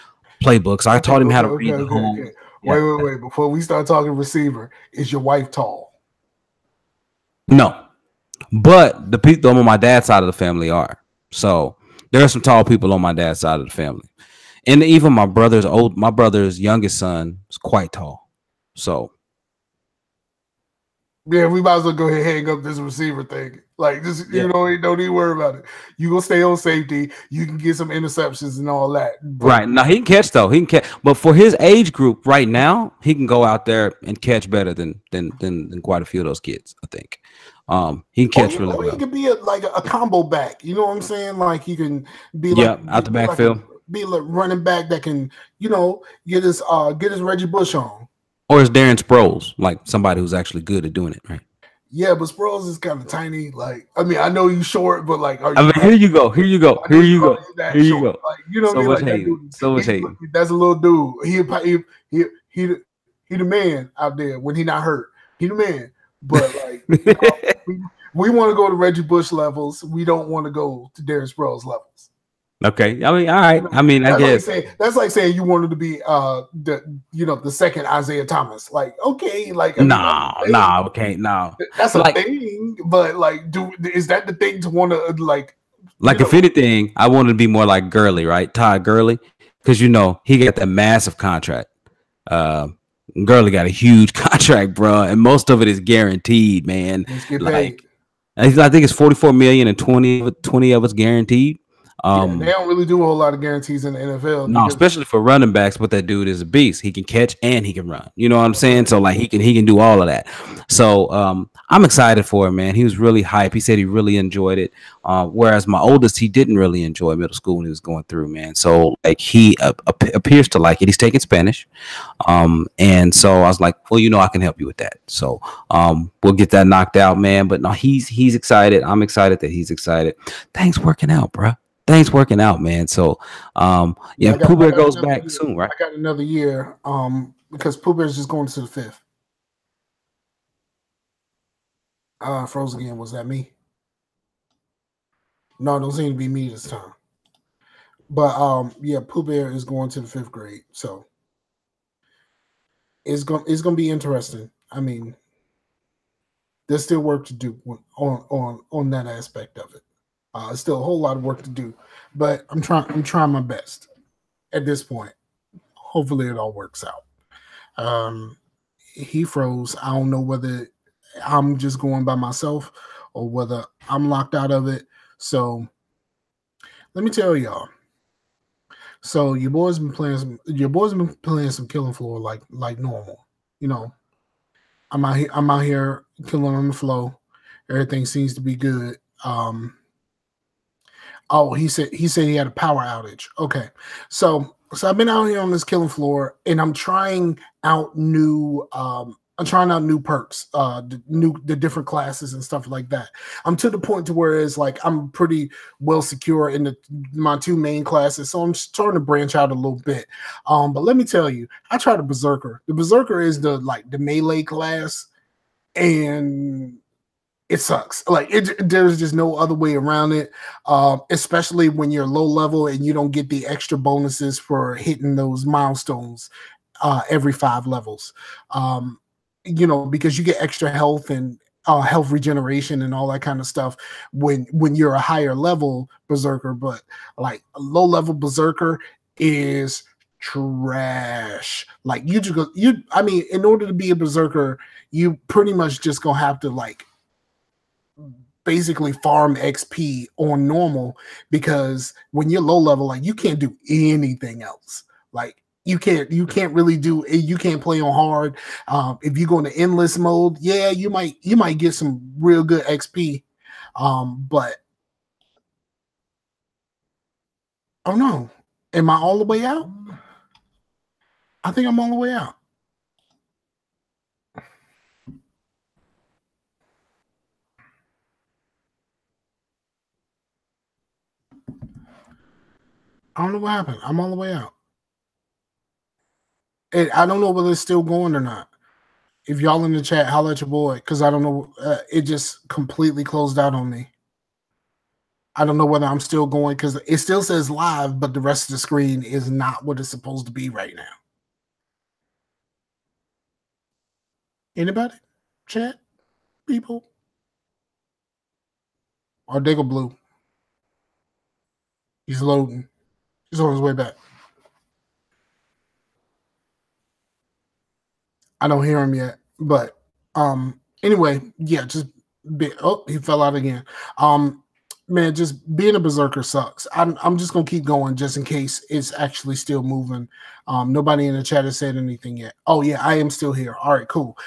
playbooks. I taught him how to read the whole. Okay. Wait. Before we start talking receiver, is your wife tall? No, but the people on my dad's side of the family are. So there are some tall people on my dad's side of the family, and even my brother's youngest son is quite tall. So. Yeah, we might as well go ahead and hang up this receiver thing. Like, just you know, don't even worry about it. You gonna stay on safety. You can get some interceptions and all that. Right now, he can catch though. He can catch, but for his age group right now, he can go out there and catch better than quite a few of those kids. I think he can catch really well. He could be like a combo back. You know what I'm saying? Like he can be out the backfield. Be like running back that can, you know, get his Reggie Bush on. Or is Darren Sproles, like somebody who's actually good at doing it, right? Yeah, but Sproles is kind of tiny. Like, I mean, I know you short, but like, here you go. Like, you know so what I mean? So much hate. That's a little dude. He the man out there when he not hurt. He the man. But like, we want to go to Reggie Bush levels. We don't want to go to Darren Sproles levels. Okay. I mean, all right. I mean, I guess that's like saying you wanted to be the second Isaiah Thomas. Like, okay, like I mean, okay, no. that's a Like, thing, but like, is that the thing to want to like? if anything, I wanted to be more like Gurley, right? Todd Gurley, because he got that massive contract. Gurley got a huge contract, bro, and most of it is guaranteed, man. Let's get like, paid. I think it's 44 million and 20 of it's guaranteed. They don't really do a whole lot of guarantees in the NFL. No, especially for running backs, but that dude is a beast. He can catch and he can run. You know what I'm saying? So like he can do all of that. So I'm excited for him, man. He was really hype. He said he really enjoyed it. Whereas my oldest, he didn't really enjoy middle school when he was going through, man. So like he appears to like it. He's taking Spanish, and so I was like, well, I can help you with that. So we'll get that knocked out, man. But no, he's excited. I'm excited that he's excited. Things working out, bro. Things working out, man. So Pooh Bear goes back soon, right? I got another year because Pooh Bear is just going to the 5th. Froze again. Was that me? No, it don't seem to be me this time. But Pooh Bear is going to the 5th grade, so it's gonna be interesting. I mean, there's still work to do on that aspect of it. Still a whole lot of work to do, but I'm trying my best at this point. Hopefully it all works out. He froze. I don't know whether I'm just going by myself or whether I'm locked out of it. So let me tell y'all. So your boys been playing some killing floor like normal. I'm out here killing on the flow. Everything seems to be good. Oh, he said he had a power outage. Okay. So I've been out here on this killing floor and I'm trying out new perks, the different classes and stuff like that. I'm to the point to where it's like I'm pretty well secure in my 2 main classes, so I'm starting to branch out a little bit. But let me tell you, I tried a Berserker. The Berserker is the melee class, and it sucks. Like there's just no other way around it. Especially when you're low level and you don't get the extra bonuses for hitting those milestones every 5 levels. Because you get extra health and health regeneration and all that kind of stuff when you're a higher level Berserker. But like a low level Berserker is trash. Like in order to be a Berserker, you pretty much just gonna have to basically farm XP on normal, because when you're low level, you can't do anything else. You can't really do it. You can't play on hard. If you go into endless mode, you might get some real good XP. But oh no, am I all the way out? I think I'm all the way out. I don't know what happened. I'm all the way out. I don't know whether it's still going or not. If y'all in the chat, holla at your boy, because I don't know. It just completely closed out on me. I don't know whether I'm still going, because it still says live, but the rest of the screen is not what it's supposed to be right now. Anybody? Chat? People? Or Diggle Blue? He's loading. He's on his way back. I don't hear him yet, but anyway, just he fell out again. Man, just being a Berserker sucks. I'm just gonna keep going just in case it's actually still moving. Nobody in the chat has said anything yet. Oh yeah, I am still here. All right, cool.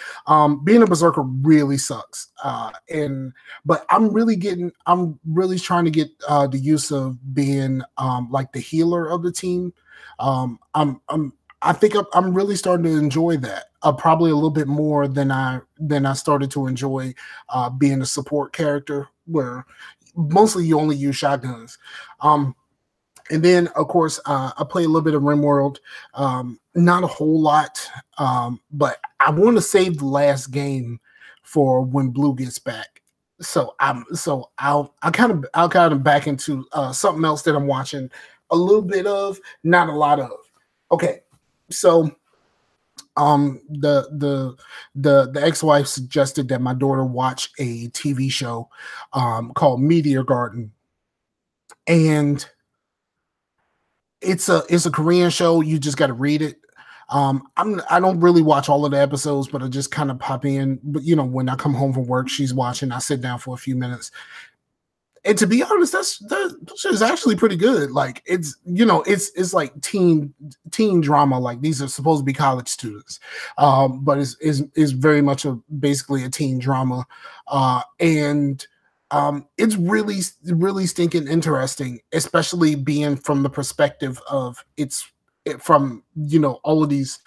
Being a Berserker really sucks. But I'm really trying to get the use of being like the healer of the team. I think I'm really starting to enjoy that. Probably a little bit more than I started to enjoy being a support character, where mostly you only use shotguns. And then of course I play a little bit of RimWorld, not a whole lot, but I want to save the last game for when Blue gets back. I'll kind of back into something else that I'm watching a little bit of, not a lot of. Okay, so the ex-wife suggested that my daughter watch a TV show called Meteor Garden, and it's a Korean show. You just got to read it. I don't really watch all of the episodes, but I just kind of pop in. But when I come home from work, she's watching. I sit down for a few minutes. And to be honest, that is actually pretty good. Like it's like teen drama. Like these are supposed to be college students, but it's very much basically a teen drama, and it's really stinking interesting, especially being from the perspective of from all of these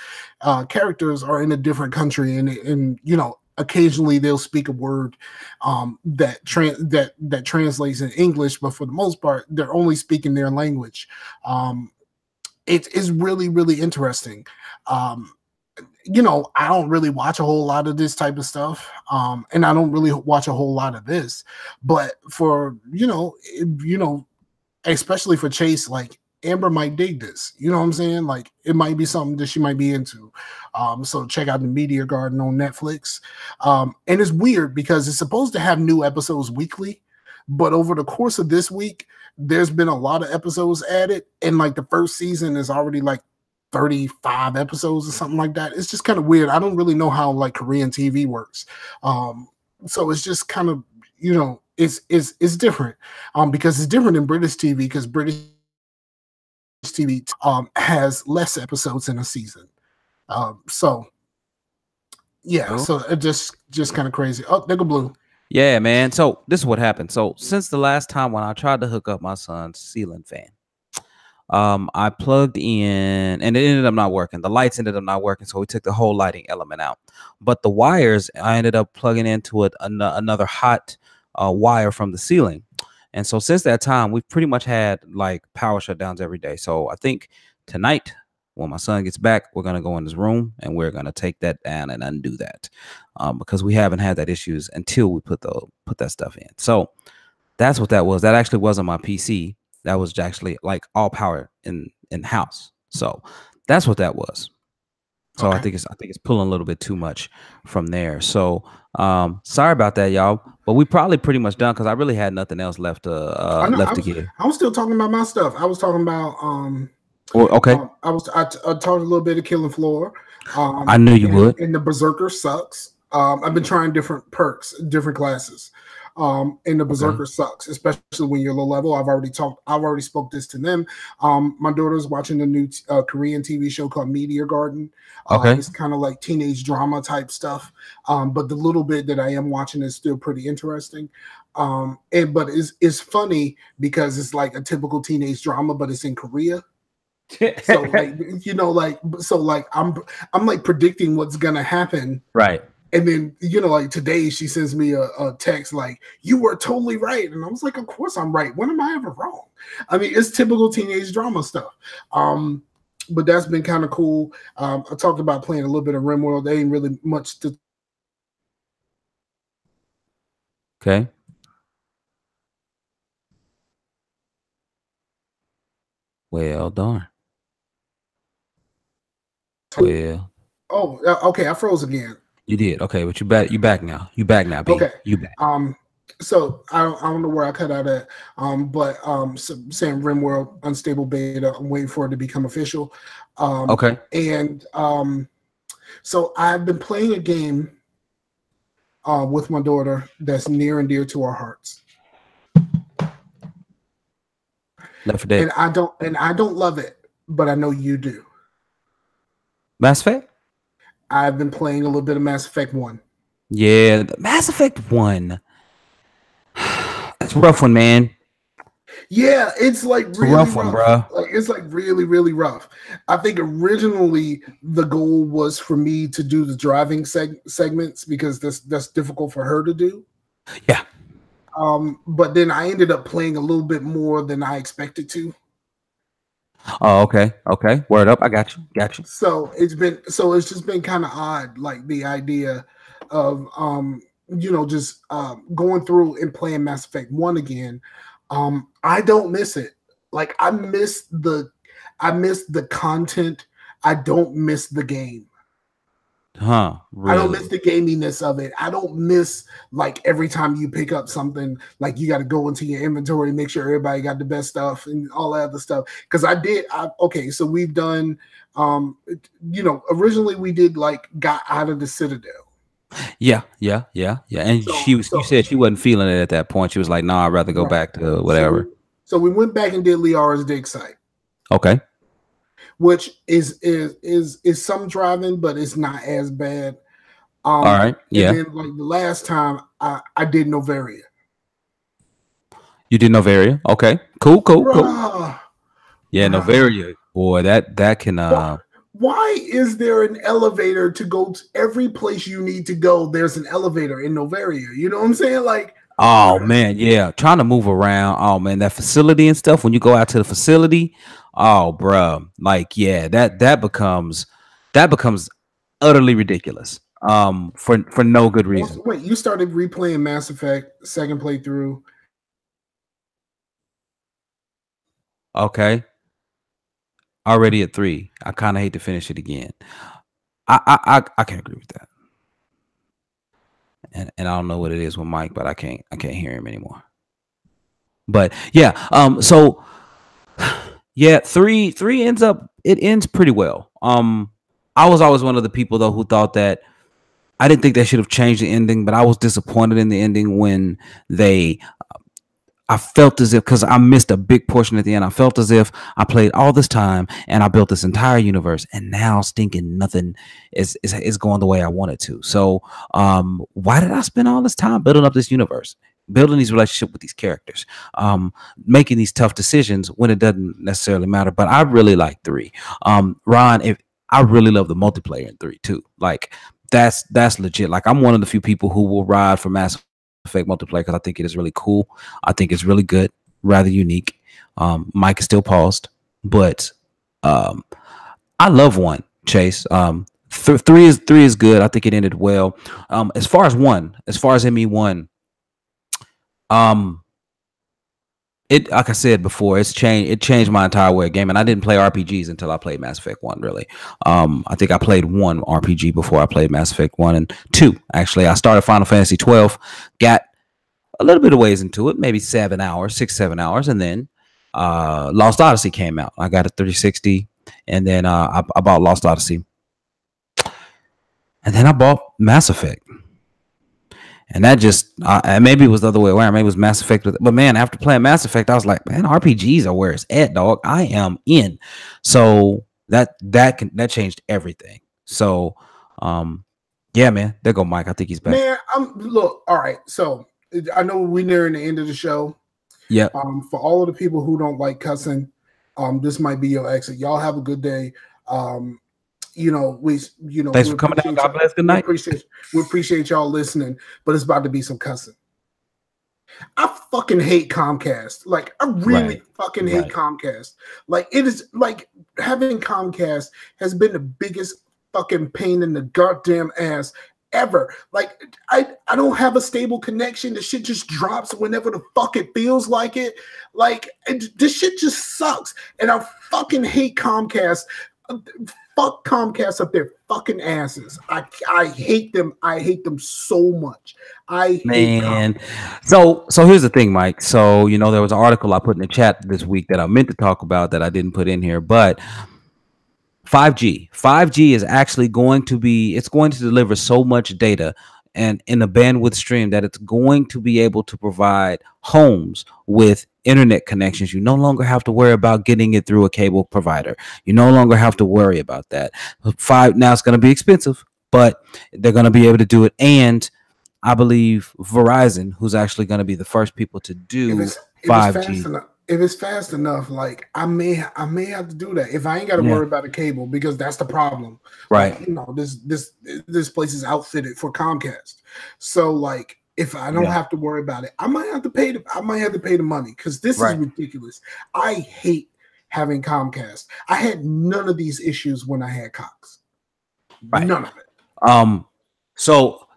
characters are in a different country, and occasionally they'll speak a word that translates in English, but for the most part they're only speaking their language. It is really interesting. I don't really watch a whole lot of this type of stuff, and I don't really watch a whole lot of this, but for especially for Chase, like Amber might dig this. You know what I'm saying? Like it might be something that she might be into. So check out the Meteor Garden on Netflix. And it's weird because it's supposed to have new episodes weekly, but over the course of this week, there's been a lot of episodes added, and like the first season is already like 35 episodes or something like that. It's just kind of weird. I don't really know how like Korean TV works. So it's just kind of, it's different because it's different than British TV, because British TV has less episodes in a season. So it just kind of crazy. Oh, there go Blue. Yeah, man. So this is what happened. So since the last time when I tried to hook up my son's ceiling fan, I plugged in and it ended up not working. The lights ended up not working, so we took the whole lighting element out. But the wires, I ended up plugging into another hot wire from the ceiling. And so since that time, we've pretty much had like power shutdowns every day. So I think tonight, when my son gets back, we're going to go in his room and we're going to take that down and undo that, because we haven't had that issues until we put that stuff in. So that's what that was. That actually wasn't my PC. That was actually like all power in house. So that's what that was. So okay. I think it's pulling a little bit too much from there. So sorry about that, y'all. But we probably pretty much done because I really had nothing else left to get. I was still talking about my stuff. I was talking about okay. I talked a little bit of Killing Floor. I knew you would. And the Berserker sucks. I've been trying different perks, different classes. And the Berserker sucks, especially when you're low level. I've already spoke this to them. My daughter's watching the new Korean TV show called Meteor Garden. It's kind of like teenage drama type stuff. But the little bit that I am watching is still pretty interesting. But it's funny because it's like a typical teenage drama, but it's in Korea. So like I'm like predicting what's gonna happen. Right. And then, like today she sends me a text like, you were totally right. And I was like, of course I'm right. When am I ever wrong? I mean, it's typical teenage drama stuff. But that's been kind of cool. I talked about playing a little bit of RimWorld. There ain't really much to. Okay. Well, darn. Well. Oh, okay. I froze again. You did. Okay, but you back now. You back now, baby. Okay. You back. So I don't know where I cut out at. But saying RimWorld unstable beta, I'm waiting for it to become official. Okay. And so I've been playing a game with my daughter that's near and dear to our hearts. Left 4 Dead. And I don't love it, but I know you do. Mass Effect? I've been playing a little bit of Mass Effect 1. Yeah, Mass Effect 1. That's a rough one, man. Yeah, it's like really rough one, bro. Like it's like really rough. I think originally the goal was for me to do the driving segments because that's difficult for her to do. Yeah. But then I ended up playing a little bit more than I expected to. Oh, okay. Word up. I got you. So it's just been kind of odd, like the idea of just going through and playing Mass Effect 1 again, I don't miss it. Like I miss the content. I don't miss the game. Huh? Really? I don't miss the gaminess of it. I don't miss like every time you pick up something, like you got to go into your inventory, make sure everybody got the best stuff and all that other stuff. Because okay, so we've done, originally we did like got out of the Citadel. Yeah. And you said she wasn't feeling it at that point. She was like, "No, I'd rather go back to whatever." So we went back and did Liara's dig site. Okay. Which is some driving, but it's not as bad. All right. Yeah. And then like the last time I did Novaria. You did Novaria? Okay. Cool. Yeah, Novaria. Boy, that can Why is there an elevator to go to every place you need to go? There's an elevator in Novaria. You know what I'm saying? Like, oh man, yeah. Trying to move around. Oh man, that facility and stuff. When you go out to the facility, oh bro, like yeah, that becomes utterly ridiculous. For no good reason. Wait, you started replaying Mass Effect second playthrough. Okay. Already at 3. I kind of hate to finish it again. I can't agree with that. And I don't know what it is with Mike, but I can't hear him anymore. But yeah, so yeah, 3 ends pretty well. I was always one of the people though who thought that I didn't think they should have changed the ending, but I was disappointed in the ending when I felt as if, because I missed a big portion at the end, I felt as if I played all this time and I built this entire universe, and now stinking nothing is going the way I wanted to. So why did I spend all this time building up this universe, building these relationships with these characters, making these tough decisions when it doesn't necessarily matter? But I really like 3. Ron, I really love the multiplayer in 3 too. Like that's legit. Like I'm one of the few people who will ride for Mass Effect multiplayer because I think it is really cool. I think it's really good, rather unique. Mike is still paused, but I love 1. Chase. 3 is good. I think it ended well. As far as ME1, it, like I said before, it changed my entire way of game, and I didn't play RPGs until I played Mass Effect 1. Really, I think I played 1 RPG before I played Mass Effect 1 and 2. Actually, I started Final Fantasy 12, got a little bit of ways into it, maybe 7 hours, and then Lost Odyssey came out. I got a 360, and then I bought Lost Odyssey, and then I bought Mass Effect. And that just maybe it was the other way around. Maybe it was Mass Effect. But man, after playing Mass Effect, I was like, man, RPGs are where it's at, dog. I am in. So that changed everything. So yeah, man. There go Mike. I think he's back. Man, look. All right. So I know we're nearing the end of the show. Yeah. For all of the people who don't like cussing, this might be your exit. Y'all have a good day. Thanks for coming down. God bless. Good night. We appreciate y'all listening, but it's about to be some cussing. I fucking hate Comcast. Like, I really fucking hate Comcast. Like, it is like having Comcast has been the biggest fucking pain in the goddamn ass ever. Like, I don't have a stable connection. The shit just drops whenever the fuck it feels like it. Like, this shit just sucks. And I fucking hate Comcast. Fuck Comcast up their fucking asses. I hate them. I hate them so much. So here's the thing, Mike. So there was an article I put in the chat this week that I meant to talk about that I didn't put in here, but 5G is actually going to deliver so much data and in a bandwidth stream that it's going to be able to provide homes with internet connections. You no longer have to worry about getting it through a cable provider. You no longer have to worry about that. Now it's going to be expensive, but they're going to be able to do it. And I believe Verizon, who's actually going to be the first people to do 5G. If it's fast enough, like I may have to do that if I ain't got to worry about a cable, because that's the problem. Right. Like, this place is outfitted for Comcast. So like, if I don't have to worry about it, I might have to pay the money, because this is ridiculous. I hate having Comcast. I had none of these issues when I had Cox. None of it.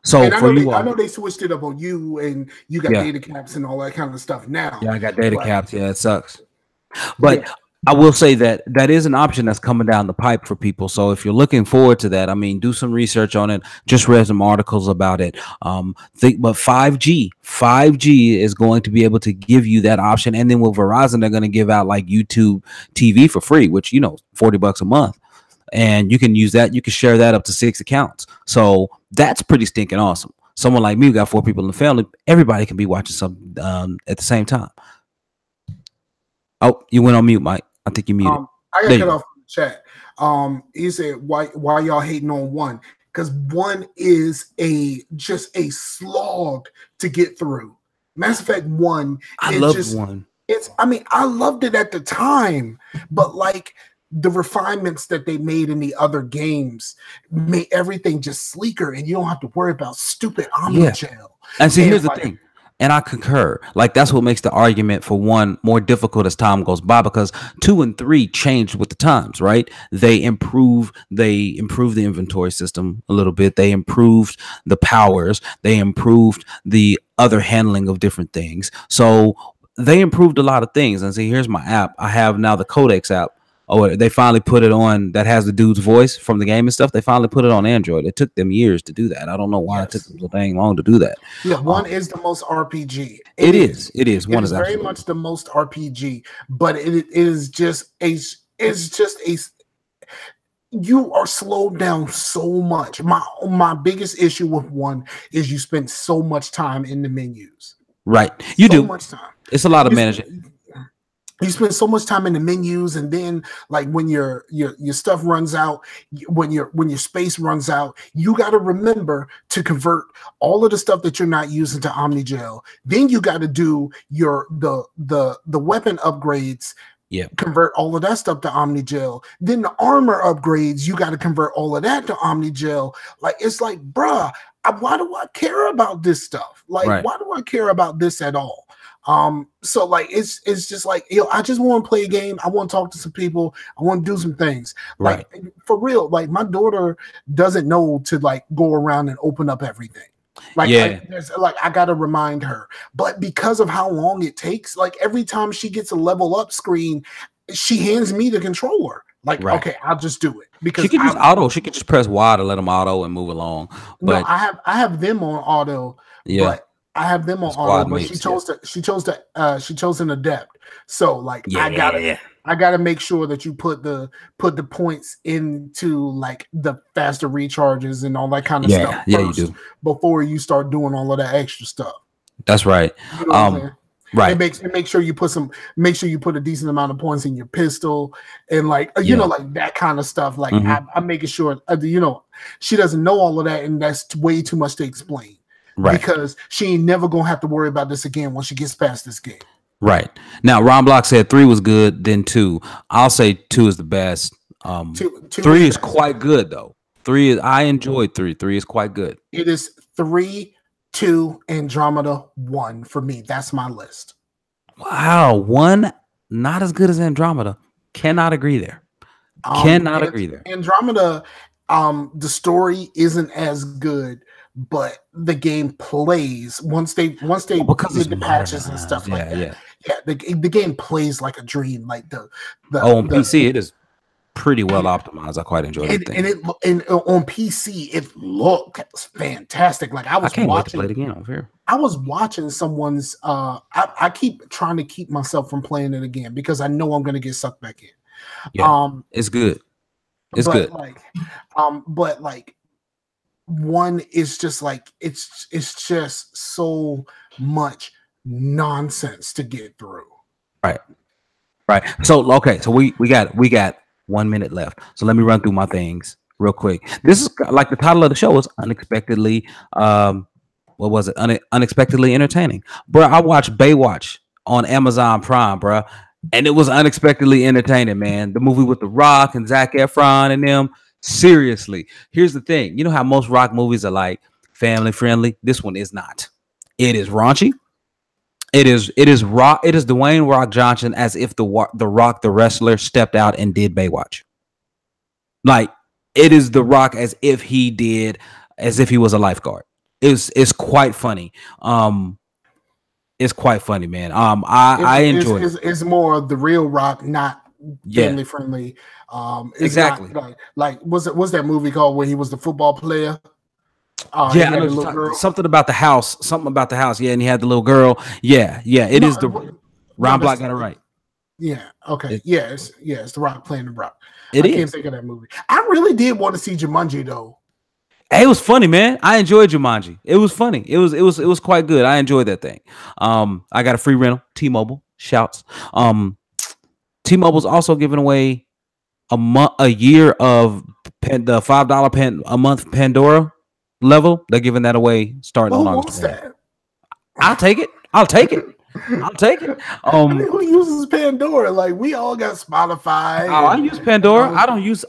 So and for you I all, know they switched it up on you, and you got data caps and all that kind of stuff now. yeah, I got data caps. Yeah, it sucks. Yeah. But I will say that that is an option that's coming down the pipe for people. So if you're looking forward to that, I mean, do some research on it. Just read some articles about it. But 5G is going to be able to give you that option. And then with Verizon, they're going to give out like YouTube TV for free, which, you know, $40 a month. And you can use that. You can share that up to 6 accounts. So that's pretty stinking awesome. Someone like me who got 4 people in the family, everybody can be watching something at the same time. Oh, you went on mute, Mike. I think you muted. I got cut off from the chat. He said, why y'all hating on 1? Because 1 is just a slog to get through. Mass Effect 1 I loved 1. I loved it at the time, but like the refinements that they made in the other games made everything just sleeker, and you don't have to worry about stupid Omnigel. And see, here's the thing. And I concur. Like, that's what makes the argument for 1 more difficult as time goes by, because 2 and 3 changed with the times, right? They improved the inventory system a little bit. They improved the powers. They improved the other handling of different things. So they improved a lot of things. And see, here's my app. I have now the Codex app. Oh, they finally put it on that has the dude's voice from the game and stuff. They finally put it on Android. It took them years to do that. I don't know why it took them so dang long to do that. Yeah, 1 is the most RPG. It is. 1 is very much the most RPG, but it is just you are slowed down so much. My biggest issue with 1 is you spend so much time in the menus. Right. You do. Much time. It's a lot of managing. You spend so much time in the menus, and then like when your stuff runs out, when your space runs out, you got to remember to convert all of the stuff that you're not using to Omnigel. Then you got to do the weapon upgrades. Yeah, convert all of that stuff to Omnigel. Then the armor upgrades, you got to convert all of that to Omnigel. Like, it's like, bruh, why do I care about this stuff? Like, why do I care about this at all? So like it's just like, I just want to play a game. I want to talk to some people. I want to do some things. Like, for real, like my daughter doesn't know to like go around and open up everything. Like, I gotta remind her. But because of how long it takes, like every time she gets a level up screen, she hands me the controller. Like, okay, I'll just do it because she can just auto. She can just press Y to let them auto and move along. But no, I have them on auto. Yeah. But I have them on auto, but she chose an adept. So like, I gotta make sure that you put the points into like the faster recharges and all that kind of stuff. Yeah, you do before you start doing all of that extra stuff. That's right. You know right. Make sure you put a decent amount of points in your pistol and like you know, like that kind of stuff. Like I'm making sure she doesn't know all of that, and that's way too much to explain. Right. Because she ain't never gonna have to worry about this again once she gets past this game. Right. Now, Ron Block said 3 was good, then 2. I'll say 2 is the best. 3 is quite good though. I enjoyed 3. 3 is quite good. It is 3, 2, Andromeda 1 for me. That's my list. Wow, 1 not as good as Andromeda. Cannot agree there. Agree there. Andromeda, the story isn't as good, but the game plays once they did the patches and stuff like that. Yeah, the game plays like a dream. Like on PC, it is pretty well optimized. I quite enjoyed it. And on PC, it looks fantastic. Like I can't wait to play it again over here. I was watching someone's. I keep trying to keep myself from playing it again because I know I'm going to get sucked back in. Yeah, it's good. It's good. But 1 is just like it's just so much nonsense to get through. Right. So okay, so we got 1 minute left. So let me run through my things real quick. This is like the title of the show is unexpectedly unexpectedly entertaining. Bro, I watched Baywatch on Amazon Prime, bro, and it was unexpectedly entertaining, man. The movie with The Rock and Zac Efron and them. Seriously, here's the thing. You know how most rock movies are like family friendly? This one is not. It is raunchy. It is rock. It is Dwayne Rock Johnson as if the Rock the wrestler stepped out and did Baywatch. Like, it is The Rock as if he was a lifeguard. It's quite funny. It's quite funny, man. I enjoy it. It's more of the real Rock, not family friendly. It's exactly. not like what's that movie called where he was the football player? Yeah, I know something about the house. Something about the house. Yeah, and he had the little girl. Yeah. It is the Ron Black got it right. Yeah. Okay. It's the Rock playing the Rock. I can't think of that movie. I really did want to see Jumanji though. Hey, it was funny, man. I enjoyed Jumanji. It was funny. It was quite good. I enjoyed that thing. I got a free rental. T-Mobile. Shouts. T-Mobile's also giving away a year of the $5 a month Pandora level. They're giving that away starting on August. That? I'll take it. Who uses Pandora? Like we all got Spotify. I use Pandora.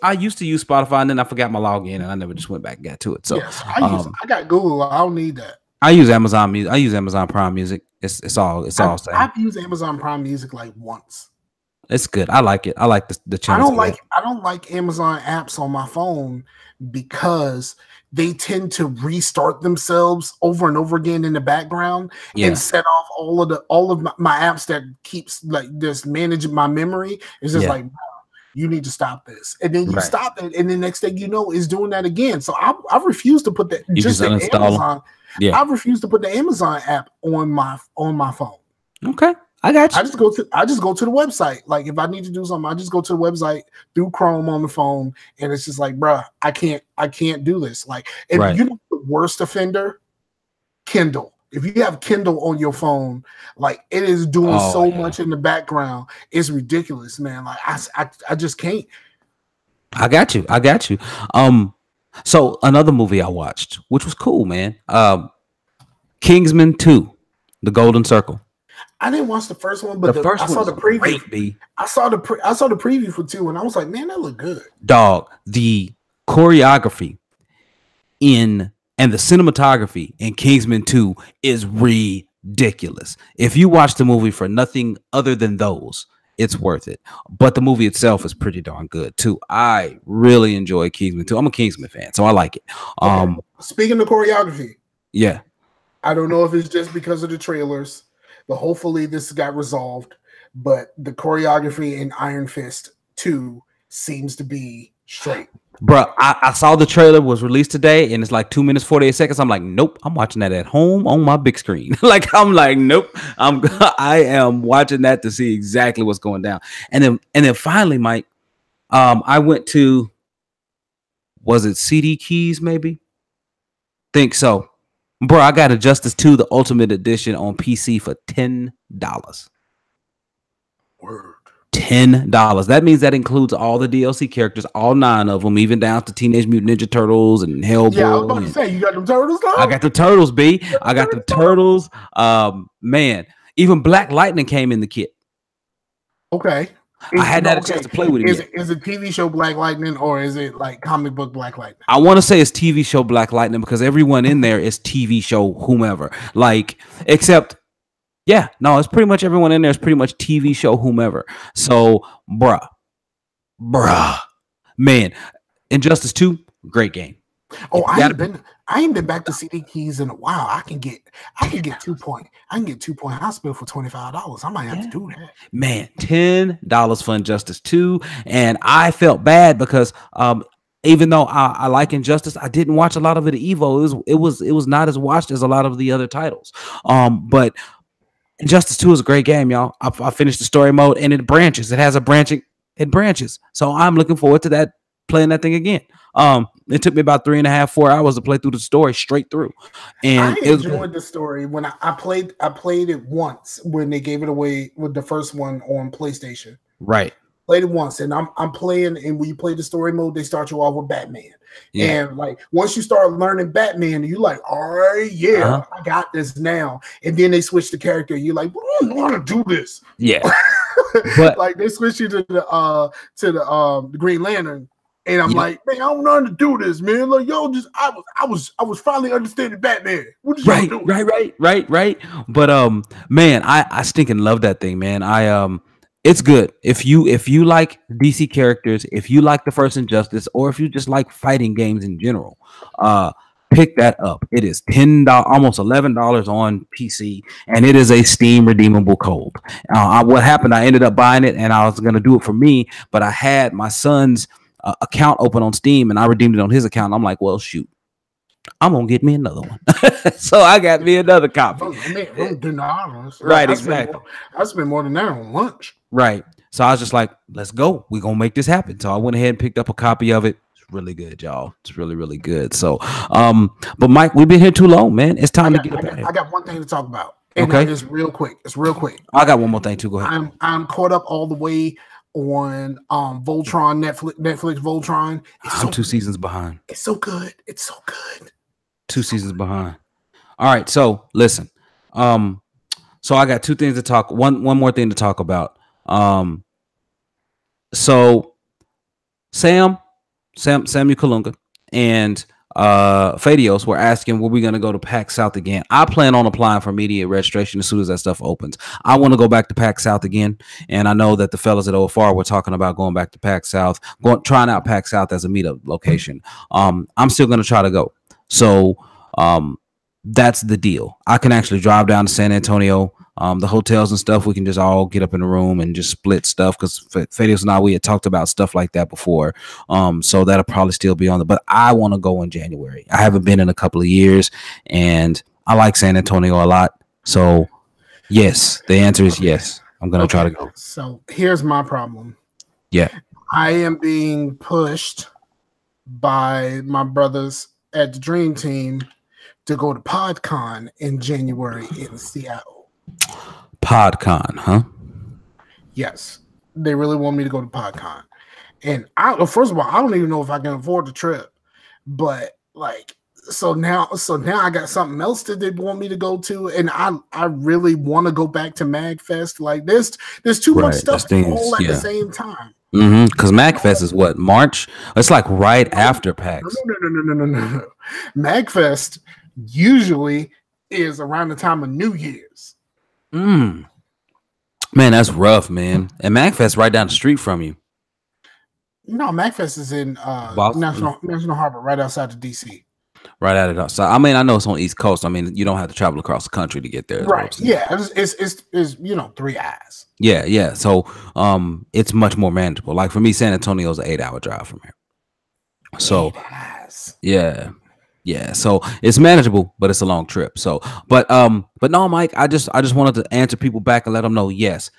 I used to use Spotify, and then I forgot my login, and I never just went back and got to it. So yes, I got Google. I don't need that. I use Amazon Music. I use Amazon Prime Music. It's all same. I've used Amazon Prime Music like once. It's good. I like it. I like the channel. I don't like Amazon apps on my phone because they tend to restart themselves over and over again in the background and set off all of my apps that keeps like just managing my memory. It's just like, you need to stop this, and then you stop it, and the next thing you know is doing that again. So I refuse to put that. Amazon. Yeah, I refuse to put the Amazon app on my phone. Okay. I got you. I just go to the website. Like if I need to do something, I just go to the website through Chrome on the phone, and it's just like, bruh, I can't do this. Like, if you know the worst offender, Kindle. If you have Kindle on your phone, like it is doing much in the background, it's ridiculous, man. Like I just can't. I got you. So another movie I watched, which was cool, man. Kingsman 2, The Golden Circle. I didn't watch the first one, but I saw the preview. Great, I saw the preview for 2, and I was like, man, that looked good. Dog, the choreography and the cinematography in Kingsman 2 is ridiculous. If you watch the movie for nothing other than those, it's worth it. But the movie itself is pretty darn good too. I really enjoy Kingsman 2. I'm a Kingsman fan, so I like it. Speaking of choreography, yeah, I don't know if it's just because of the trailers, but hopefully this got resolved. But the choreography in Iron Fist 2 seems to be straight. Bro, I saw the trailer was released today, and it's like 2 minutes 48 seconds. I'm like, nope, I'm watching that at home on my big screen. I'm like, nope, I am watching that to see exactly what's going down. And then finally, Mike, I went to, was it CD Keys maybe? Think so. Bro, I got Injustice 2, the Ultimate Edition on PC for $10. Word. $10. That means that includes all the DLC characters, all 9 of them, even down to Teenage Mutant Ninja Turtles and Hellboy. Yeah, I was about to say, you got them turtles, though? I got the turtles, B. I got the turtles. Man, even Black Lightning came in the kit. Okay. I hadn't had a chance to play with it yet. Is it TV show Black Lightning, or is it like comic book Black Lightning? I want to say it's TV show Black Lightning because everyone in there is TV show whomever. Like, except, yeah, no, it's pretty much everyone in there is pretty much TV show whomever. So, bruh, man, Injustice 2, great game. Oh, I ain't been back to CD Keys in a while. I can get 2 point hospital for $25. I might have to do that. Man, $10 for Injustice 2, and I felt bad because even though I like Injustice, I didn't watch a lot of it at Evo. It was not as watched as a lot of the other titles. But Injustice 2 is a great game, y'all. I finished the story mode, and it branches. It has a branching. It branches. So I'm looking forward to that, playing that thing again. It took me about 3.5, 4 hours to play through the story straight through. And I enjoyed the story when I played it once when they gave it away with the first one on PlayStation. Right. Played it once, and I'm playing, and when you play the story mode, they start you off with Batman. Yeah. And like once you start learning Batman, you're like, all right, I got this now. And then they switch the character, you're like, I don't want to do this. Yeah. But like they switch you to the Green Lantern. And I'm like, man, I don't know how to do this, man. Like, yo, I was finally understanding Batman. What is right. But man, I stinking love that thing, man. It's good if you like DC characters, if you like the first Injustice, or if you just like fighting games in general. Pick that up. It is $10, almost $11 on PC, and it is a Steam redeemable code. What happened? I ended up buying it, and I was gonna do it for me, but I had my son's account open on Steam, and I redeemed it on his account. I'm like, well, shoot, I'm gonna get me another one. So I got me another copy. Right, exactly. I spent more than that on lunch. Right. So I was just like, let's go. We're gonna make this happen. So I went ahead and picked up a copy of it. Really good, y'all. It's really, really good. So, but Mike, we've been here too long, man. It's time to get up out of here. I got one thing to talk about. And okay, it's real quick. I got one more thing too. Go ahead. I'm caught up all the way on Voltron, Netflix Voltron. I'm 2 seasons behind. It's so good. 2 seasons behind. All right. So listen. So I got two things to talk. One more thing to talk about. So Samuel Kalunga and Facetious were asking, were we going to go to PAX South again? I plan on applying for immediate registration as soon as that stuff opens. I want to go back to PAX South again, and I know that the fellas at OFR were talking about going back to PAX South, trying out PAX South as a meetup location. I'm still going to try to go. So that's the deal. I can actually drive down to San Antonio. The hotels and stuff, we can just all get up in a room and just split stuff, because Facetious and I, we had talked about stuff like that before. So that'll probably still be on but I want to go in January. I haven't been in a couple of years, and I like San Antonio a lot. So yes, the answer is yes. I'm going to try to go. So here's my problem. Yeah. I am being pushed by my brothers at the Dream Team to go to PodCon in January in Seattle. PodCon, huh? Yes, they really want me to go to PodCon, and first of all, I don't even know if I can afford the trip, but like, so now I got something else that they want me to go to, and I really want to go back to MagFest. Like, there's too much stuff all at the same time. Because MagFest is what, March? It's like right after PAX. No. MagFest usually is around the time of New Year's. Man, that's rough, man. And MagFest right down the street from you. No, MagFest is in National Harbor, right outside of DC. Right out of outside. I mean, I know it's on East Coast. I mean, you don't have to travel across the country to get there. Right. Yeah. It's 3 hours. Yeah. So it's much more manageable. Like for me, San Antonio is an 8-hour drive from here. So yeah, so it's manageable, but it's a long trip. So, but no, Mike, I just wanted to answer people back and let them know, yes,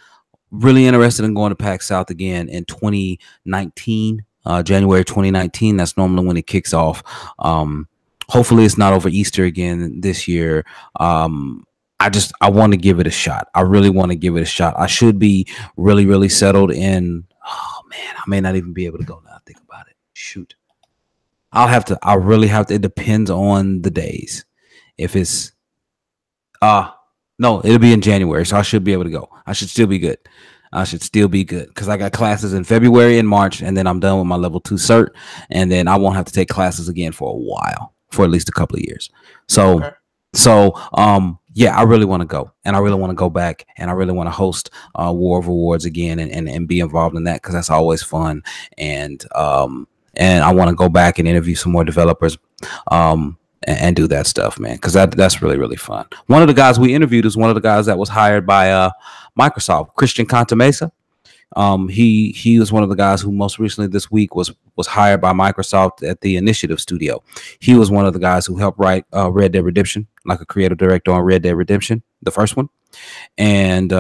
really interested in going to PAX South again in 2019, January 2019. That's normally when it kicks off. Hopefully it's not over Easter again this year. I want to give it a shot. I really want to give it a shot. I should be really, really settled in. Oh man, I may not even be able to go now. Think about it. Shoot. I really have to. It depends on the days. If it's no, it'll be in January, so I should be able to go. I should still be good. Because I got classes in February and March, and then I'm done with my level 2 cert, and then I won't have to take classes again for a while, for at least a couple of years. So yeah, I really want to go, and I really want to go back, and I really want to host War of Awards again, and be involved in that, because that's always fun. And I want to go back and interview some more developers and do that stuff, man, because that's really, really fun. One of the guys we interviewed is one of the guys that was hired by Microsoft, Christian Cantamesa. He was one of the guys who most recently this week was hired by Microsoft at the Initiative Studio. He was one of the guys who helped write Red Dead Redemption, like a creative director on Red Dead Redemption, the first one. And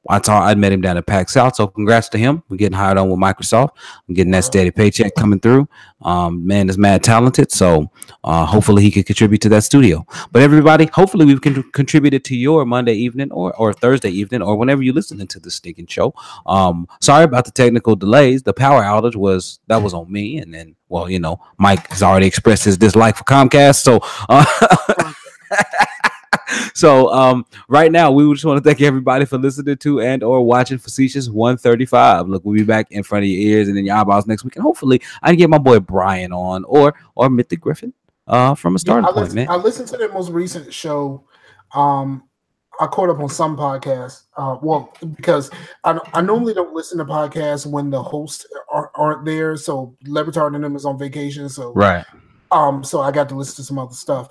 I met him down at PAX South, so congrats to him. We're getting hired on with Microsoft. I'm getting that steady paycheck coming through. Man is mad talented, so hopefully he could contribute to that studio. But everybody, hopefully we've contributed to your Monday evening or Thursday evening, or whenever you're listening to this stinking show. Sorry about the technical delays. The power outage was on me, and then, well, Mike has already expressed his dislike for Comcast, so So right now we just want to thank everybody for listening to and or watching Facetious 135. Look, we'll be back in front of your ears and in your eyeballs next week, and hopefully I can get my boy Brian on or Mythic Griffin from a starting point, man. I listened to their most recent show. I caught up on some podcasts. Because I normally don't listen to podcasts when the hosts aren't there. So Lebertard and them is on vacation. So right. So I got to listen to some other stuff.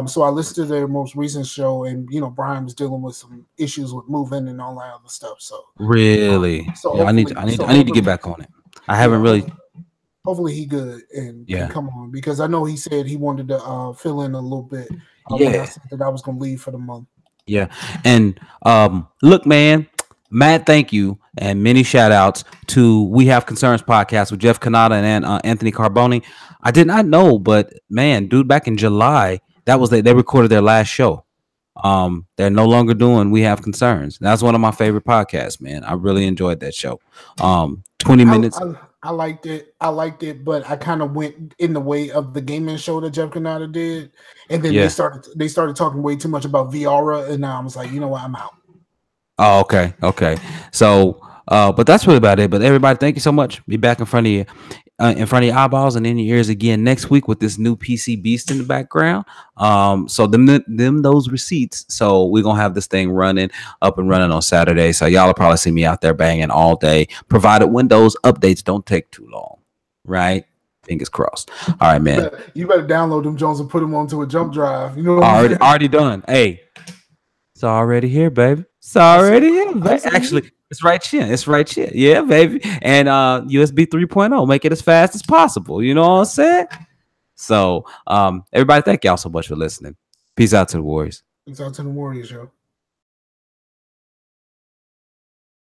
So I listened to their most recent show, and Brian was dealing with some issues with moving and all that other stuff. So Really? so Yeah, hopefully, I need to get back on it. I haven't really. Hopefully he good and can come on, because I know he said he wanted to fill in a little bit when I said that I was going to leave for the month. Yeah. And look, man, Matt, thank you. And many shout outs to We Have Concerns podcast with Jeff Kanata and Anthony Carboni. I did not know, but man, dude, back in July, that was they recorded their last show. They're no longer doing We Have Concerns. That's one of my favorite podcasts, man. I really enjoyed that show. 20 minutes. I liked it, but I kind of went in the way of the gaming show that Jeff Kanata did, and then they started talking way too much about VR, and now I was like, you know what, I'm out. Oh, okay. So, but that's really about it. But everybody, thank you so much. Be back in front of you. In front of your eyeballs and in your ears again next week with this new PC beast in the background. So them those receipts. So we're gonna have this thing up and running on Saturday. So y'all will probably see me out there banging all day, provided Windows updates don't take too long. Right? Fingers crossed. All right, man. You better download them Jones and put them onto a jump drive. Already done. Hey, it's already here, baby. It's already here. Actually, it's right here. Yeah, baby. And USB 3.0. Make it as fast as possible. You know what I'm saying? So, everybody, thank y'all so much for listening. Peace out to the Warriors. Peace out to the Warriors, yo.